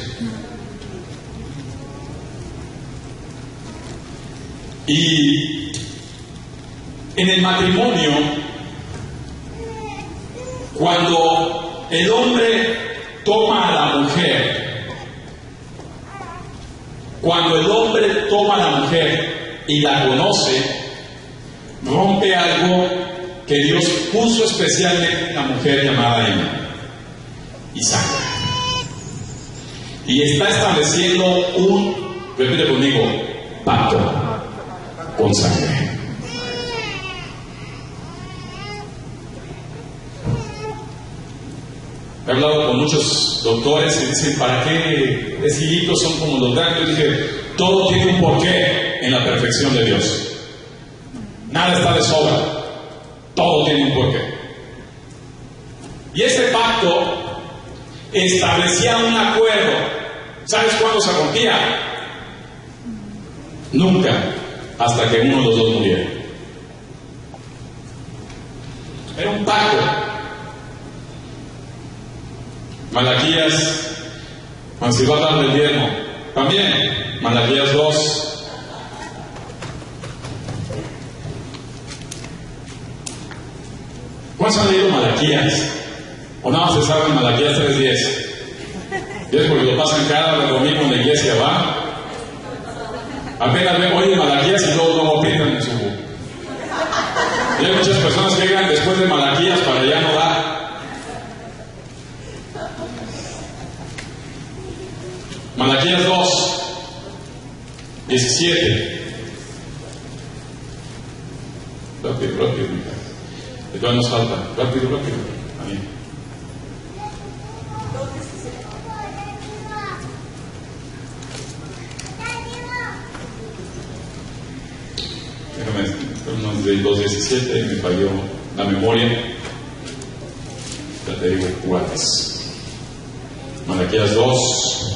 Y en el matrimonio, cuando el hombre toma a la mujer, y la conoce, rompe algo que Dios puso especialmente en la mujer llamada Eva, Isaac. Y está estableciendo repite conmigo, pacto con sangre. He hablado con muchos doctores y dicen, ¿para qué los hilitos son como los grandes? Yo dije, todo tiene un porqué en la perfección de Dios. Nada está de sobra. Todo tiene un porqué. Y ese pacto establecía un acuerdo. ¿Sabes cuándo se rompía? Nunca, hasta que uno de los dos muriera. Era un pacto. Malaquías, cuando se va a hablar del diezmo, también, Malaquías 2. ¿Cuántos han leído Malaquías? ¿O nada más se sabe en Malaquías 3:10? Y es porque lo pasan cada domingo en la iglesia, ¿va? Apenas ven, oye, Malaquías y luego pintan en su book. Y hay muchas personas que llegan después de Malaquías para ya no dar. Malaquías 2, 17. Rápido, que todavía nos falta. Rápido. Amén. Déjame, unos del 2:17 me falló la memoria. Ya te digo cuáles. Malaquías 2.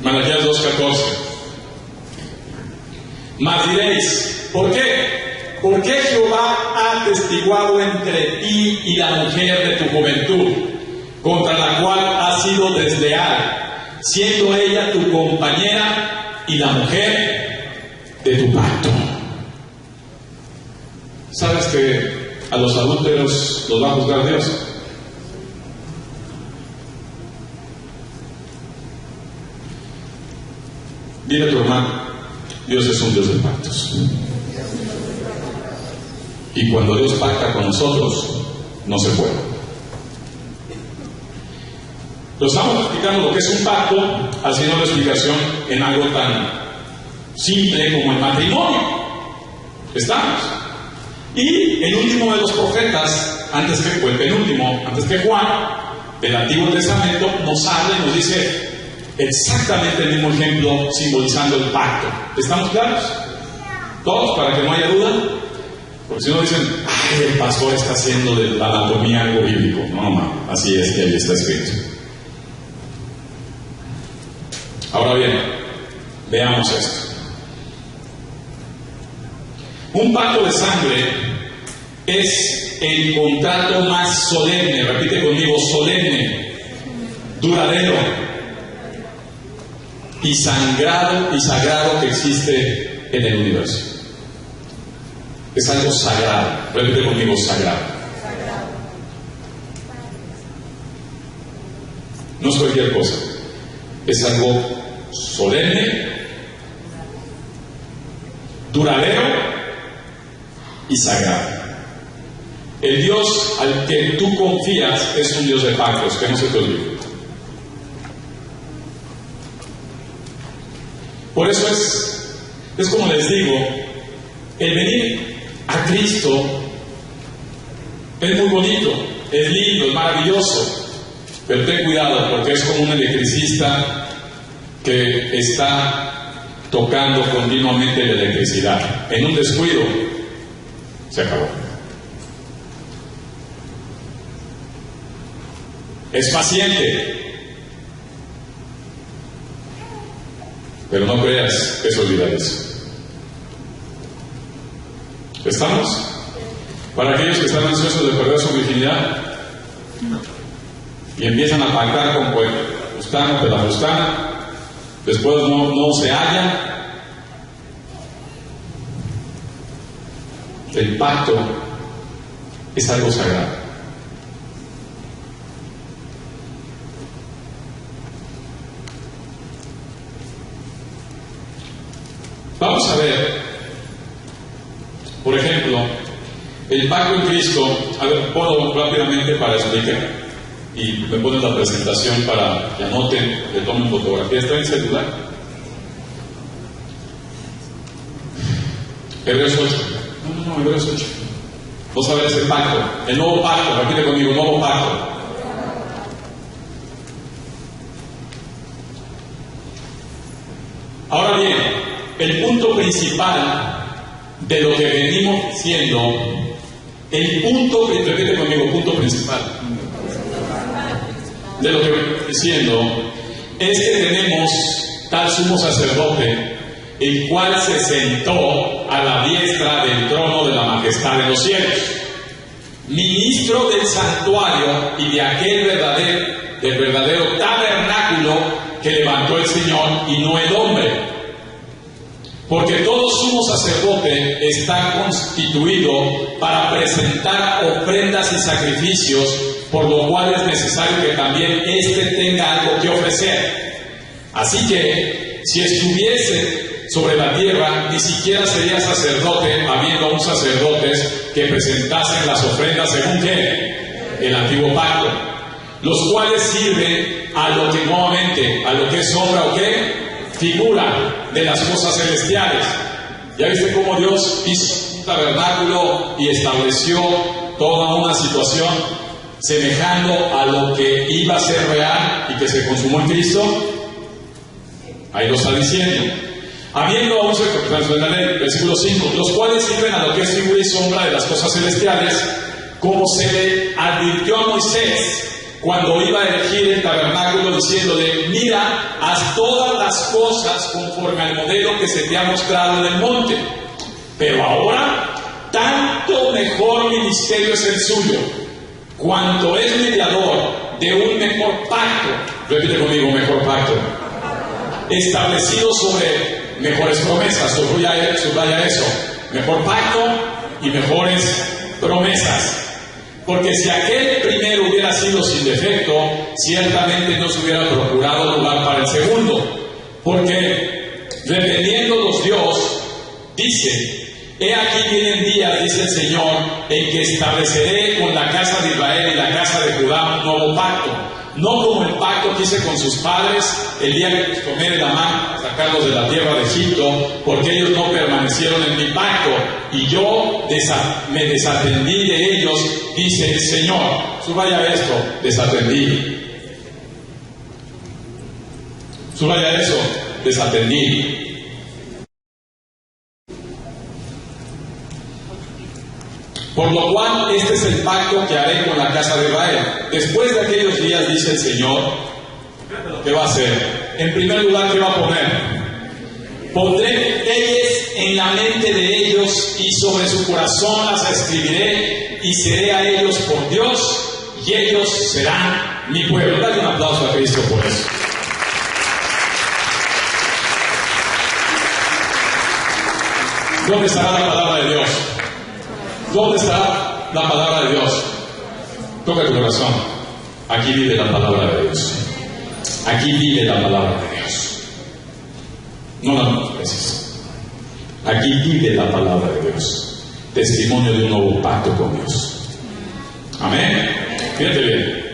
Malaquías 2:14. Mas diréis, ¿por qué? ¿Por qué Jehová ha atestiguado entre ti y la mujer de tu juventud, contra la cual has sido desleal, siendo ella tu compañera y la mujer de tu pacto? ¿Sabes que a los adúlteros los va a juzgar Dios? Dile a tu hermano, Dios es un Dios de pactos. Y cuando Dios pacta con nosotros, no se puede. Lo estamos explicando lo que es un pacto, haciendo la explicación en algo tan simple como el matrimonio. ¿Estamos? Y el último de los profetas, o el penúltimo, antes que Juan, del Antiguo Testamento, nos habla y nos dice exactamente el mismo ejemplo, simbolizando el pacto. ¿Estamos claros? Todos, para que no haya duda. Porque si no dicen, ay, el pastor está haciendo de la anatomía algo bíblico. No, así es que ahí está escrito. Ahora bien, veamos esto. Un pacto de sangre es el contrato más solemne, repite conmigo, solemne, duradero y sagrado que existe en el universo. Es algo sagrado, repite conmigo, sagrado. No es cualquier cosa, es algo solemne, duradero y sagrado. El Dios al que tú confías es un Dios de pactos, que no se te olvide. Por eso es como les digo, el venir a Cristo es muy bonito, es lindo, es maravilloso, pero ten cuidado porque es como un electricista que está tocando continuamente la electricidad. En un descuido se acabó. Es paciente, pero no creas que es olvidar eso. ¿Estamos? Para aquellos que están ansiosos de perder su virginidad y empiezan a pactar con fulano, pelafustana, después no se halla. El pacto es algo sagrado. Vamos a ver, por ejemplo, el pacto en Cristo. A ver, ponlo rápidamente para explicar y me ponen la presentación para que anoten, que tomen fotografía. ¿Está en el celular? Hebreos 8. No, Hebreos 8. Vamos a ver ese pacto, el nuevo pacto, repite conmigo, nuevo pacto. Ahora bien, el punto principal de lo que venimos diciendo, repite conmigo, punto principal de lo que venimos diciendo, es que tenemos tal sumo sacerdote, el cual se sentó a la diestra del trono de la majestad de los cielos, ministro del santuario y de aquel verdadero tabernáculo que levantó el Señor y no el hombre. Porque todo sumo sacerdote está constituido para presentar ofrendas y sacrificios, por lo cual es necesario que también éste tenga algo que ofrecer. Así que, si estuviese sobre la tierra, ni siquiera sería sacerdote, habiendo aún sacerdotes que presentasen las ofrendas según ¿qué? El antiguo pacto, los cuales sirven a lo que es obra o qué? Figura de las cosas celestiales. ¿Ya viste cómo Dios hizo un tabernáculo y estableció toda una situación semejando a lo que iba a ser real y que se consumó en Cristo? Ahí lo está diciendo. Habiendo aún la ley, versículo 5, los cuales sirven a lo que es figura y sombra de las cosas celestiales, como se le advirtió a Moisés cuando iba a erigir el tabernáculo, diciéndole: mira, haz todas las cosas conforme al modelo que se te ha mostrado en el monte. Pero ahora, tanto mejor ministerio es el suyo, cuanto es mediador de un mejor pacto. Repite conmigo, mejor pacto. Establecido sobre mejores promesas. Subraya eso. Mejor pacto y mejores promesas. Porque si aquel primero hubiera sido sin defecto, ciertamente no se hubiera procurado lugar para el segundo. Porque Dice: he aquí vienen días, dice el Señor, en que estableceré con la casa de Israel y la casa de Judá un nuevo pacto, no como el pacto que hice con sus padres el día que los tomé de la mano para sacarlos de la tierra de Egipto, porque ellos no permanecieron en mi pacto, y yo me desatendí de ellos, dice el Señor. Subraya esto: desatendí. Subraya eso: desatendí. Por lo cual, este es el pacto que haré con la casa de Israel. Después de aquellos días, dice el Señor, ¿qué va a hacer? En primer lugar, ¿qué va a poner? Pondré leyes en la mente de ellos y sobre su corazón las escribiré, y seré a ellos por Dios, y ellos serán mi pueblo. Dale un aplauso a Cristo por eso. ¿Dónde estará la palabra de Dios? ¿Dónde está la palabra de Dios? Toca tu corazón. Aquí vive la palabra de Dios. Aquí vive la palabra de Dios. No la menosprecies. Aquí vive la palabra de Dios. Testimonio de un nuevo pacto con Dios. Amén. Fíjate bien.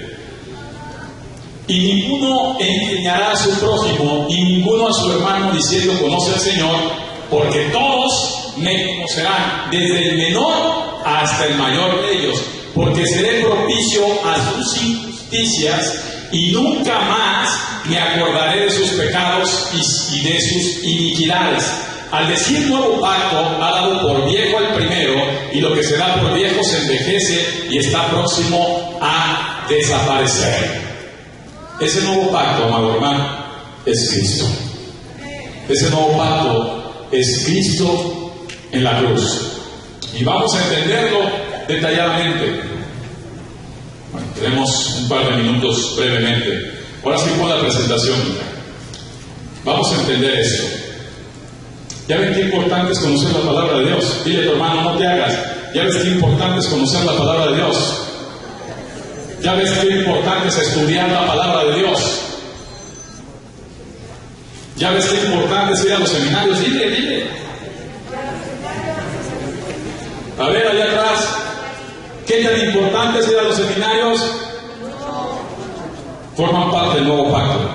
Y ninguno enseñará a su prójimo y ninguno a su hermano diciendo: conoce al Señor, porque todos me conocerán, desde el menor hasta el mayor de ellos, porque seré propicio a sus injusticias y nunca más me acordaré de sus pecados y de sus iniquidades. Al decir nuevo pacto, ha dado por viejo el primero, y lo que se da por viejo se envejece y está próximo a desaparecer. Ese nuevo pacto, amado hermano, es Cristo. Ese nuevo pacto es Cristo en la cruz. Y vamos a entenderlo detalladamente. Bueno, tenemos un par de minutos brevemente. Ahora sí, pon la presentación. Vamos a entender esto. Ya ves qué importante es conocer la palabra de Dios. Dile a tu hermano: no te hagas. Ya ves qué importante es conocer la palabra de Dios. Ya ves qué importante es estudiar la palabra de Dios. Ya ves qué importante es ir a los seminarios. Dile. A ver, allá atrás, ¿qué tan importante es ir a los seminarios? Forman parte del nuevo pacto.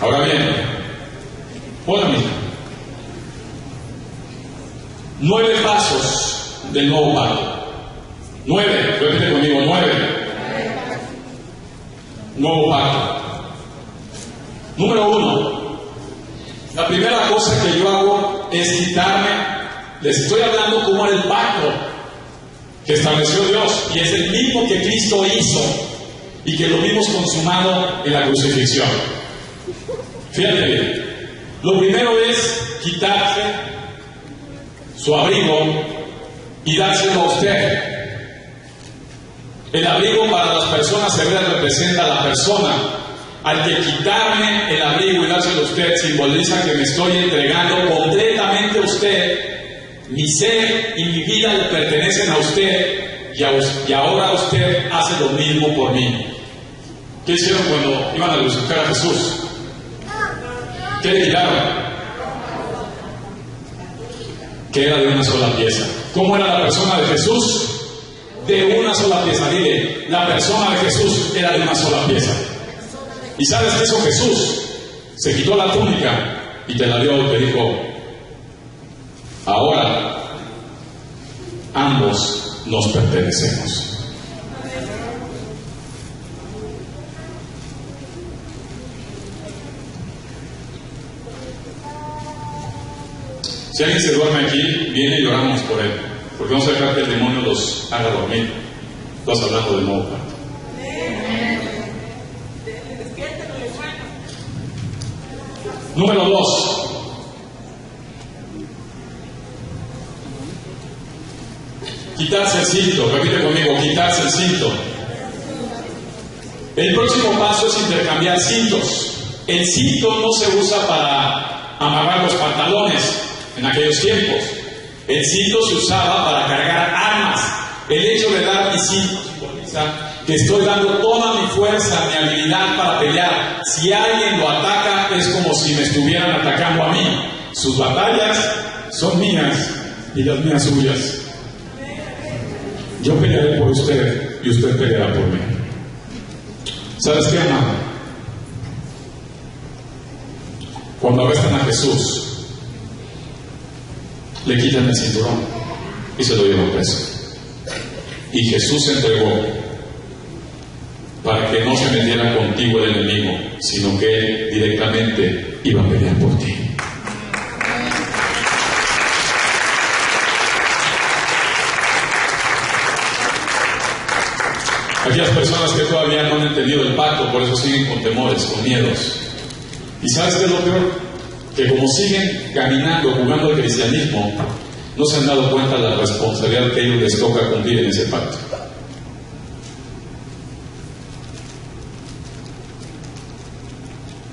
Ahora bien, ponlo mismo. 9 pasos del nuevo pacto. 9, repite conmigo: 9. Nuevo pacto. Número 1. La primera cosa que yo hago es quitarme. Les estoy hablando cómo era el pacto que estableció Dios, y es el mismo que Cristo hizo y que lo vimos consumado en la crucifixión. Fíjate bien. Lo primero es quitarse su abrigo y dárselo a usted. El abrigo para las personas hebreas representa a la persona. Al que quitarme el abrigo y dárselo a usted simboliza que me estoy entregando completamente a usted. Mi ser y mi vida le pertenecen a usted, y ahora usted hace lo mismo por mí. ¿Qué hicieron cuando iban a crucificar a Jesús? ¿Qué le quitaron? Que era de una sola pieza. ¿Cómo era la persona de Jesús? De una sola pieza. Dile: la persona de Jesús era de una sola pieza. ¿Y sabes qué hizo Jesús? Se quitó la túnica y te la dio y te dijo: ahora ambos nos pertenecemos. Si alguien se duerme aquí, viene y oramos por él, porque vamos a dejar que el demonio los haga dormir. Estás hablando del nuevo pacto. Número 2. Quitarse el cinto. Repite conmigo: quitarse el cinto. El próximo paso es intercambiar cintos. El cinto no se usa para amarrar los pantalones en aquellos tiempos. El cinto se usaba para cargar armas. El hecho de dar mi cinto simboliza que estoy dando toda mi fuerza, mi habilidad para pelear. Si alguien lo ataca, es como si me estuvieran atacando a mí. Sus batallas son mías y las mías suyas. Yo pelearé por usted y usted peleará por mí. ¿Sabes qué, amado? Cuando arrestan a Jesús, le quitan el cinturón y se lo llevan preso. Y Jesús se entregó para que no se metiera contigo el enemigo, sino que Él directamente iba a pelear por ti. Aquellas personas que todavía no han entendido el pacto, por eso siguen con temores, con miedos. ¿Y sabes qué es lo peor? Que como siguen caminando, jugando el cristianismo, no se han dado cuenta de la responsabilidad que a ellos les toca cumplir en ese pacto.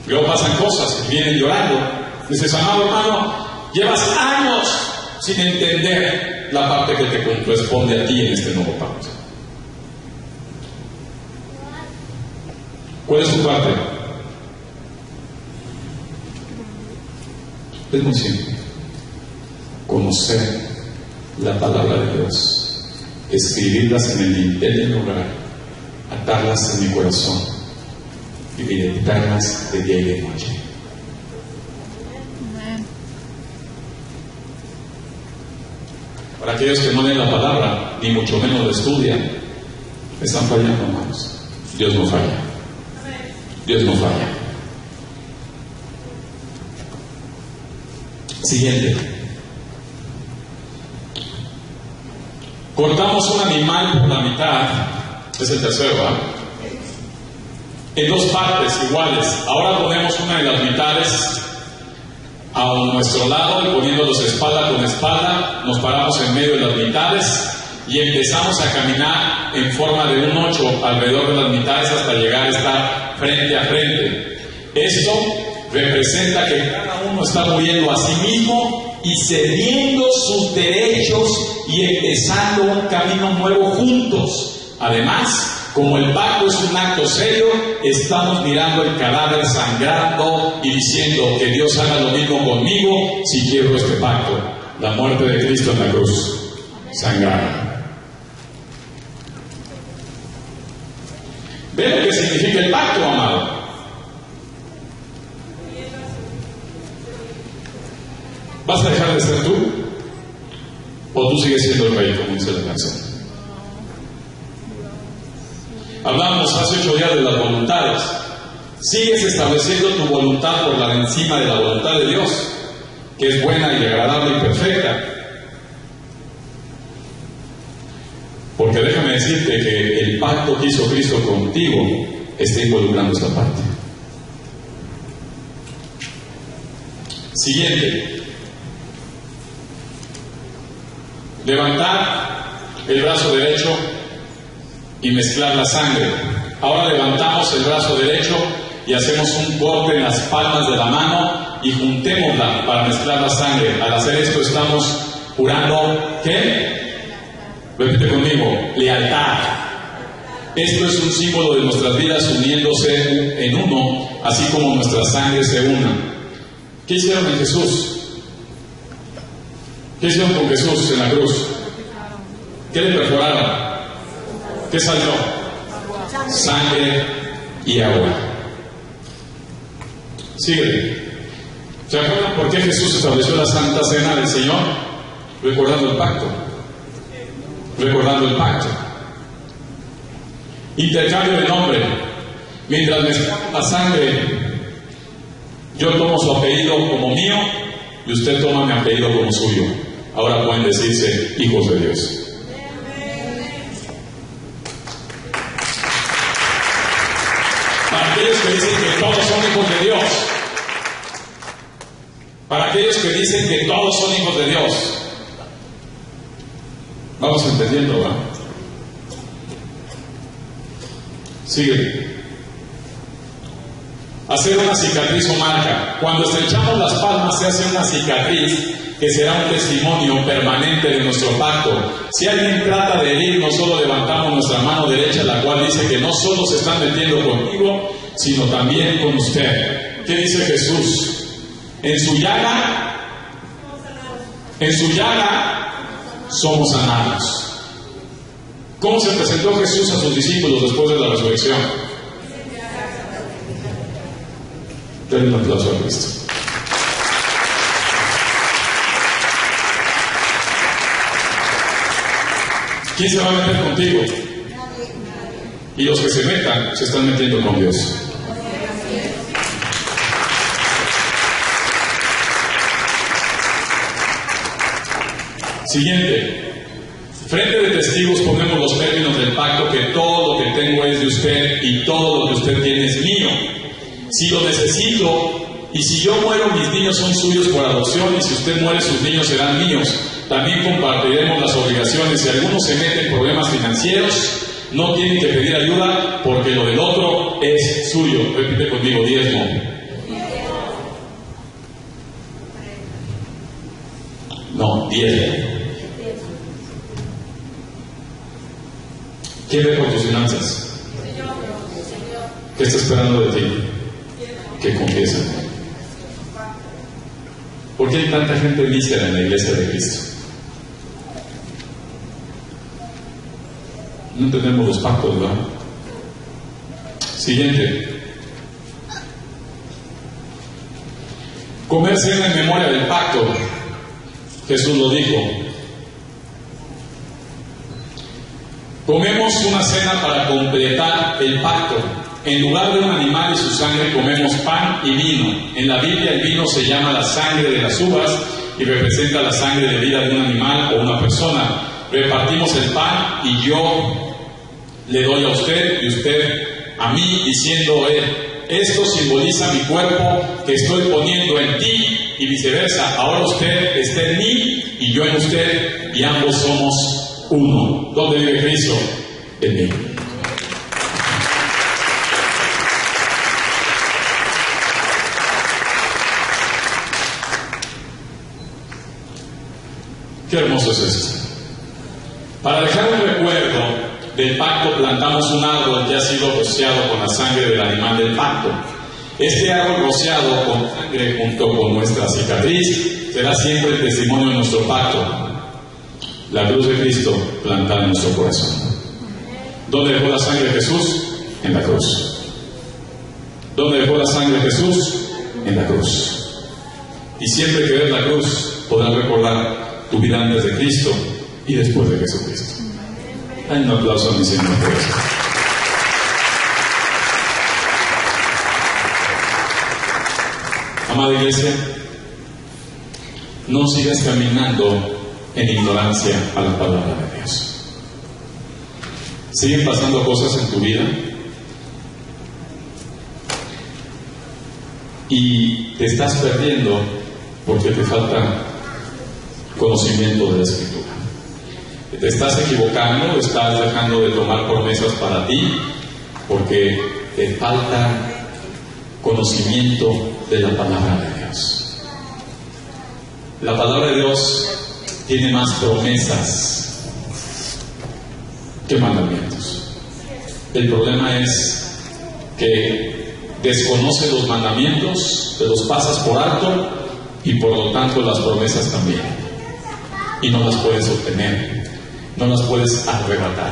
Luego pasan cosas que vienen llorando. Dices, amado hermano, llevas años sin entender la parte que te corresponde a ti en este nuevo pacto. ¿Cuál es tu parte? Es muy simple. Conocer la palabra de Dios, escribirlas en el dintel del hogar, atarlas en mi corazón y meditarlas de día y de noche. Para aquellos que no leen la palabra, ni mucho menos la estudian, están fallando, hermanos. Dios no falla. Dios no falla. Siguiente. Cortamos un animal por la mitad, es el tercero, ¿verdad? En dos partes iguales. Ahora ponemos una de las mitades a nuestro lado y poniéndolos espalda con espalda, nos paramos en medio de las mitades y empezamos a caminar en forma de un 8 alrededor de las mitades hasta llegar a estar frente a frente. Esto representa que cada uno está muriendo a sí mismo y cediendo sus derechos y empezando un camino nuevo juntos. Además, como el pacto es un acto serio, estamos mirando el cadáver sangrando y diciendo que Dios haga lo mismo conmigo si quiero este pacto. La muerte de Cristo en la cruz, sangrada. ¿Ven lo que significa el pacto, amado? ¿Vas a dejar de ser tú? ¿O tú sigues siendo el rey, como dice la canción? Hablamos hace 8 días de las voluntades. Sigues estableciendo tu voluntad por la de encima de la voluntad de Dios, que es buena y agradable y perfecta. Porque déjame decirte que el pacto que hizo Cristo contigo está involucrando esta parte. Siguiente. Levantar el brazo derecho y mezclar la sangre. Ahora levantamos el brazo derecho y hacemos un corte en las palmas de la mano y juntémosla para mezclar la sangre. Al hacer esto estamos jurando, ¿qué? Repite conmigo, lealtad. Esto es un símbolo de nuestras vidas uniéndose en uno, así como nuestra sangre se una. ¿Qué hicieron en Jesús? ¿Qué hicieron con Jesús en la cruz? ¿Qué le perforaron? ¿Qué salió? Sangre y agua. Sigue. ¿Se acuerdan por qué Jesús estableció la Santa Cena del Señor? Recordando el pacto. Recordando el pacto. Intercambio de nombre. Mientras mezclamos la sangre, yo tomo su apellido como mío y usted toma mi apellido como suyo. Ahora pueden decirse hijos de Dios. Para aquellos que dicen que todos son hijos de Dios. Para aquellos que dicen que todos son hijos de Dios. Vamos entendiendo, ¿verdad? Sigue. Hacer una cicatriz o marca. Cuando estrechamos las palmas se hace una cicatriz que será un testimonio permanente de nuestro pacto. Si alguien trata de herir, no solo levantamos nuestra mano derecha, la cual dice que no solo se están metiendo conmigo, sino también con usted. ¿Qué dice Jesús? En su llaga somos sanados. ¿Cómo se presentó Jesús a sus discípulos después de la resurrección? Denle un aplauso a Cristo. ¿Quién se va a meter contigo? Y los que se metan, se están metiendo con Dios. Siguiente. Frente de testigos ponemos los términos del pacto, que todo lo que tengo es de usted y todo lo que usted tiene es mío. Si lo necesito, y si yo muero, mis niños son suyos por adopción, y si usted muere, sus niños serán míos. También compartiremos las obligaciones. Si alguno se mete en problemas financieros, no tienen que pedir ayuda, porque lo del otro es suyo. Repite conmigo: diezmo. No, diezmo. ¿Quién ve por tus finanzas? ¿Qué está esperando de ti? Que confiesen. ¿Por qué hay tanta gente mísera en la iglesia de Cristo? No entendemos los pactos, ¿verdad? Siguiente. Comer cena en memoria del pacto. Jesús lo dijo. Comemos una cena para completar el pacto. En lugar de un animal y su sangre, comemos pan y vino. En la Biblia el vino se llama la sangre de las uvas y representa la sangre de vida de un animal o una persona. Repartimos el pan y yo le doy a usted y usted a mí, diciendo él: esto simboliza mi cuerpo que estoy poniendo en ti, y viceversa. Ahora usted está en mí y yo en usted, y ambos somos uno. ¿Dónde vive Cristo? En mí. Qué hermoso es esto. Para dejar un recuerdo del pacto, plantamos un árbol que ha sido rociado con la sangre del animal del pacto. Este árbol rociado con sangre junto con nuestra cicatriz será siempre el testimonio de nuestro pacto. La cruz de Cristo plantada en nuestro corazón. ¿Dónde dejó la sangre de Jesús? En la cruz. ¿Dónde dejó la sangre de Jesús? En la cruz. Y siempre que veas la cruz, podrás recordar tu vida antes de Cristo y después de Jesucristo. Hay un aplauso a mi Señor por eso. Amada iglesia, no sigas caminando en ignorancia a la palabra de Dios. Siguen pasando cosas en tu vida y te estás perdiendo porque te falta conocimiento de la Escritura. Te estás equivocando, estás dejando de tomar promesas para ti porque te falta conocimiento de la palabra de Dios. La palabra de Dios tiene más promesas que mandamientos. El problema es que desconoces los mandamientos, te los pasas por alto y por lo tanto las promesas también. Y no las puedes obtener, no las puedes arrebatar.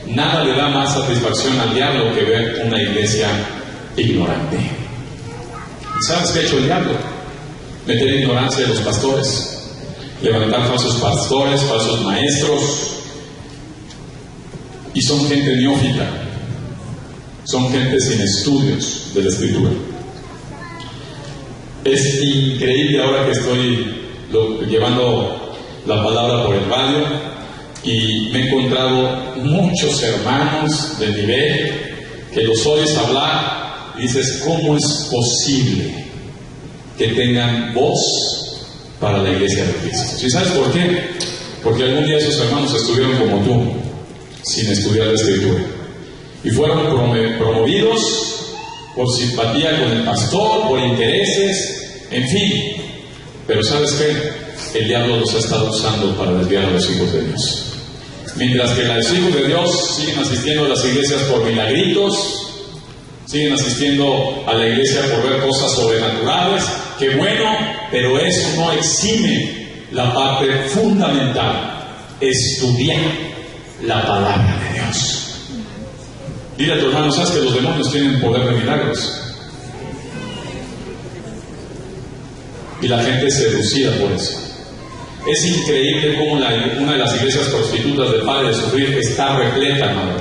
Nada le da más satisfacción al diablo que ver una iglesia ignorante. ¿Sabes qué ha hecho el diablo? Meter ignorancia de los pastores, levantar falsos pastores, falsos maestros, y son gente neófita, son gente sin estudios de la Escritura. Es increíble ahora que estoy llevando la palabra por el radio y me he encontrado muchos hermanos de nivel que los oyes hablar y dices: ¿cómo es posible que tengan voz para la iglesia de Cristo? ¿Sí sabes por qué? Porque algún día esos hermanos estuvieron como tú, sin estudiar la Escritura, y fueron promovidos por simpatía con el pastor, por intereses, en fin. Pero ¿sabes qué? el diablo los ha estado usando para desviar a los hijos de Dios. Mientras que los hijos de Dios siguen asistiendo a las iglesias por milagritos, siguen asistiendo a la iglesia por ver cosas sobrenaturales, qué bueno, pero eso no exime la parte fundamental: estudiar la palabra de Dios. Dile a tu hermano: ¿sabes que los demonios tienen poder de milagros? Y la gente es seducida por eso. Es increíble cómo una de las iglesias prostitutas de Padre de Sufrir está repleta, hermano.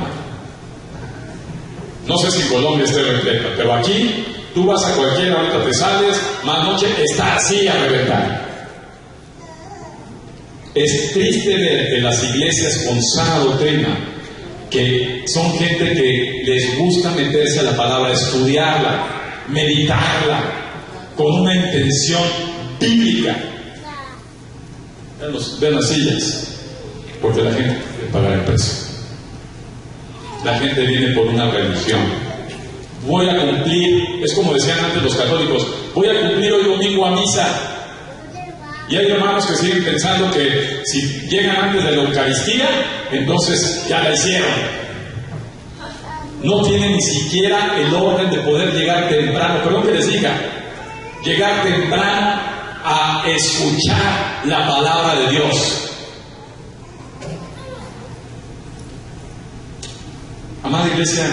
No sé si en Colombia esté repleta, pero aquí tú vas a cualquiera, ahorita te sales, más noche, está así a reventar. Es triste ver que las iglesias con sana doctrina, que son gente que les gusta meterse a la palabra, estudiarla, meditarla, con una intención bíblica. Vean las sillas, porque la gente quiere pagar el precio. La gente viene por una religión. Voy a cumplir, es como decían antes los católicos, voy a cumplir hoy domingo a misa. Y hay hermanos que siguen pensando que si llegan antes de la Eucaristía, entonces ya la hicieron. No tienen ni siquiera el orden de poder llegar temprano. Perdón que les diga, llegar temprano a escuchar la palabra de Dios. Amada iglesia,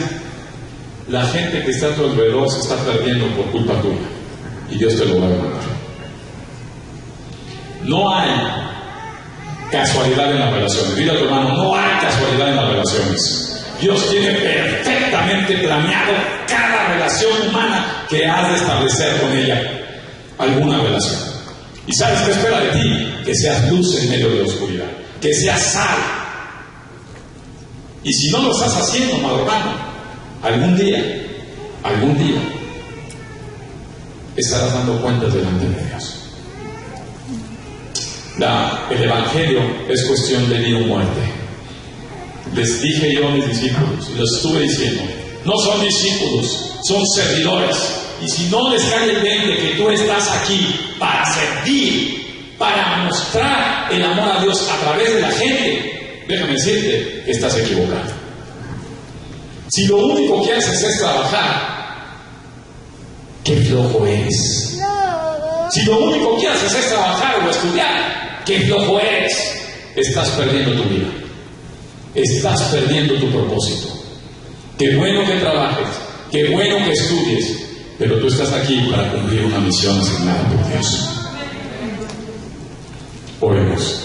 la gente que está a tu alrededor se está perdiendo por culpa tuya, y Dios te lo va a demandar. No hay casualidad en las relaciones. Dile a tu hermano: no hay casualidad en las relaciones. Dios tiene perfectamente planeado cada relación humana que has de establecer con ella. Alguna relación. ¿Y sabes qué espera de ti? Que seas luz en medio de la oscuridad, que seas sal. Y si no lo estás haciendo, amado hermano, algún día estarás dando cuentas delante de Dios. El Evangelio es cuestión de vida o muerte. Les dije yo a mis discípulos, y los estuve diciendo, no son discípulos, son servidores. Y si no les cae el 20 que tú estás aquí para servir, para mostrar el amor a Dios a través de la gente, déjame decirte que estás equivocado. Si lo único que haces es trabajar, qué flojo eres. Si lo único que haces es trabajar o estudiar, qué flojo eres. Estás perdiendo tu vida. Estás perdiendo tu propósito. Qué bueno que trabajes, qué bueno que estudies, pero tú estás aquí para cumplir una misión asignada por Dios. Oremos.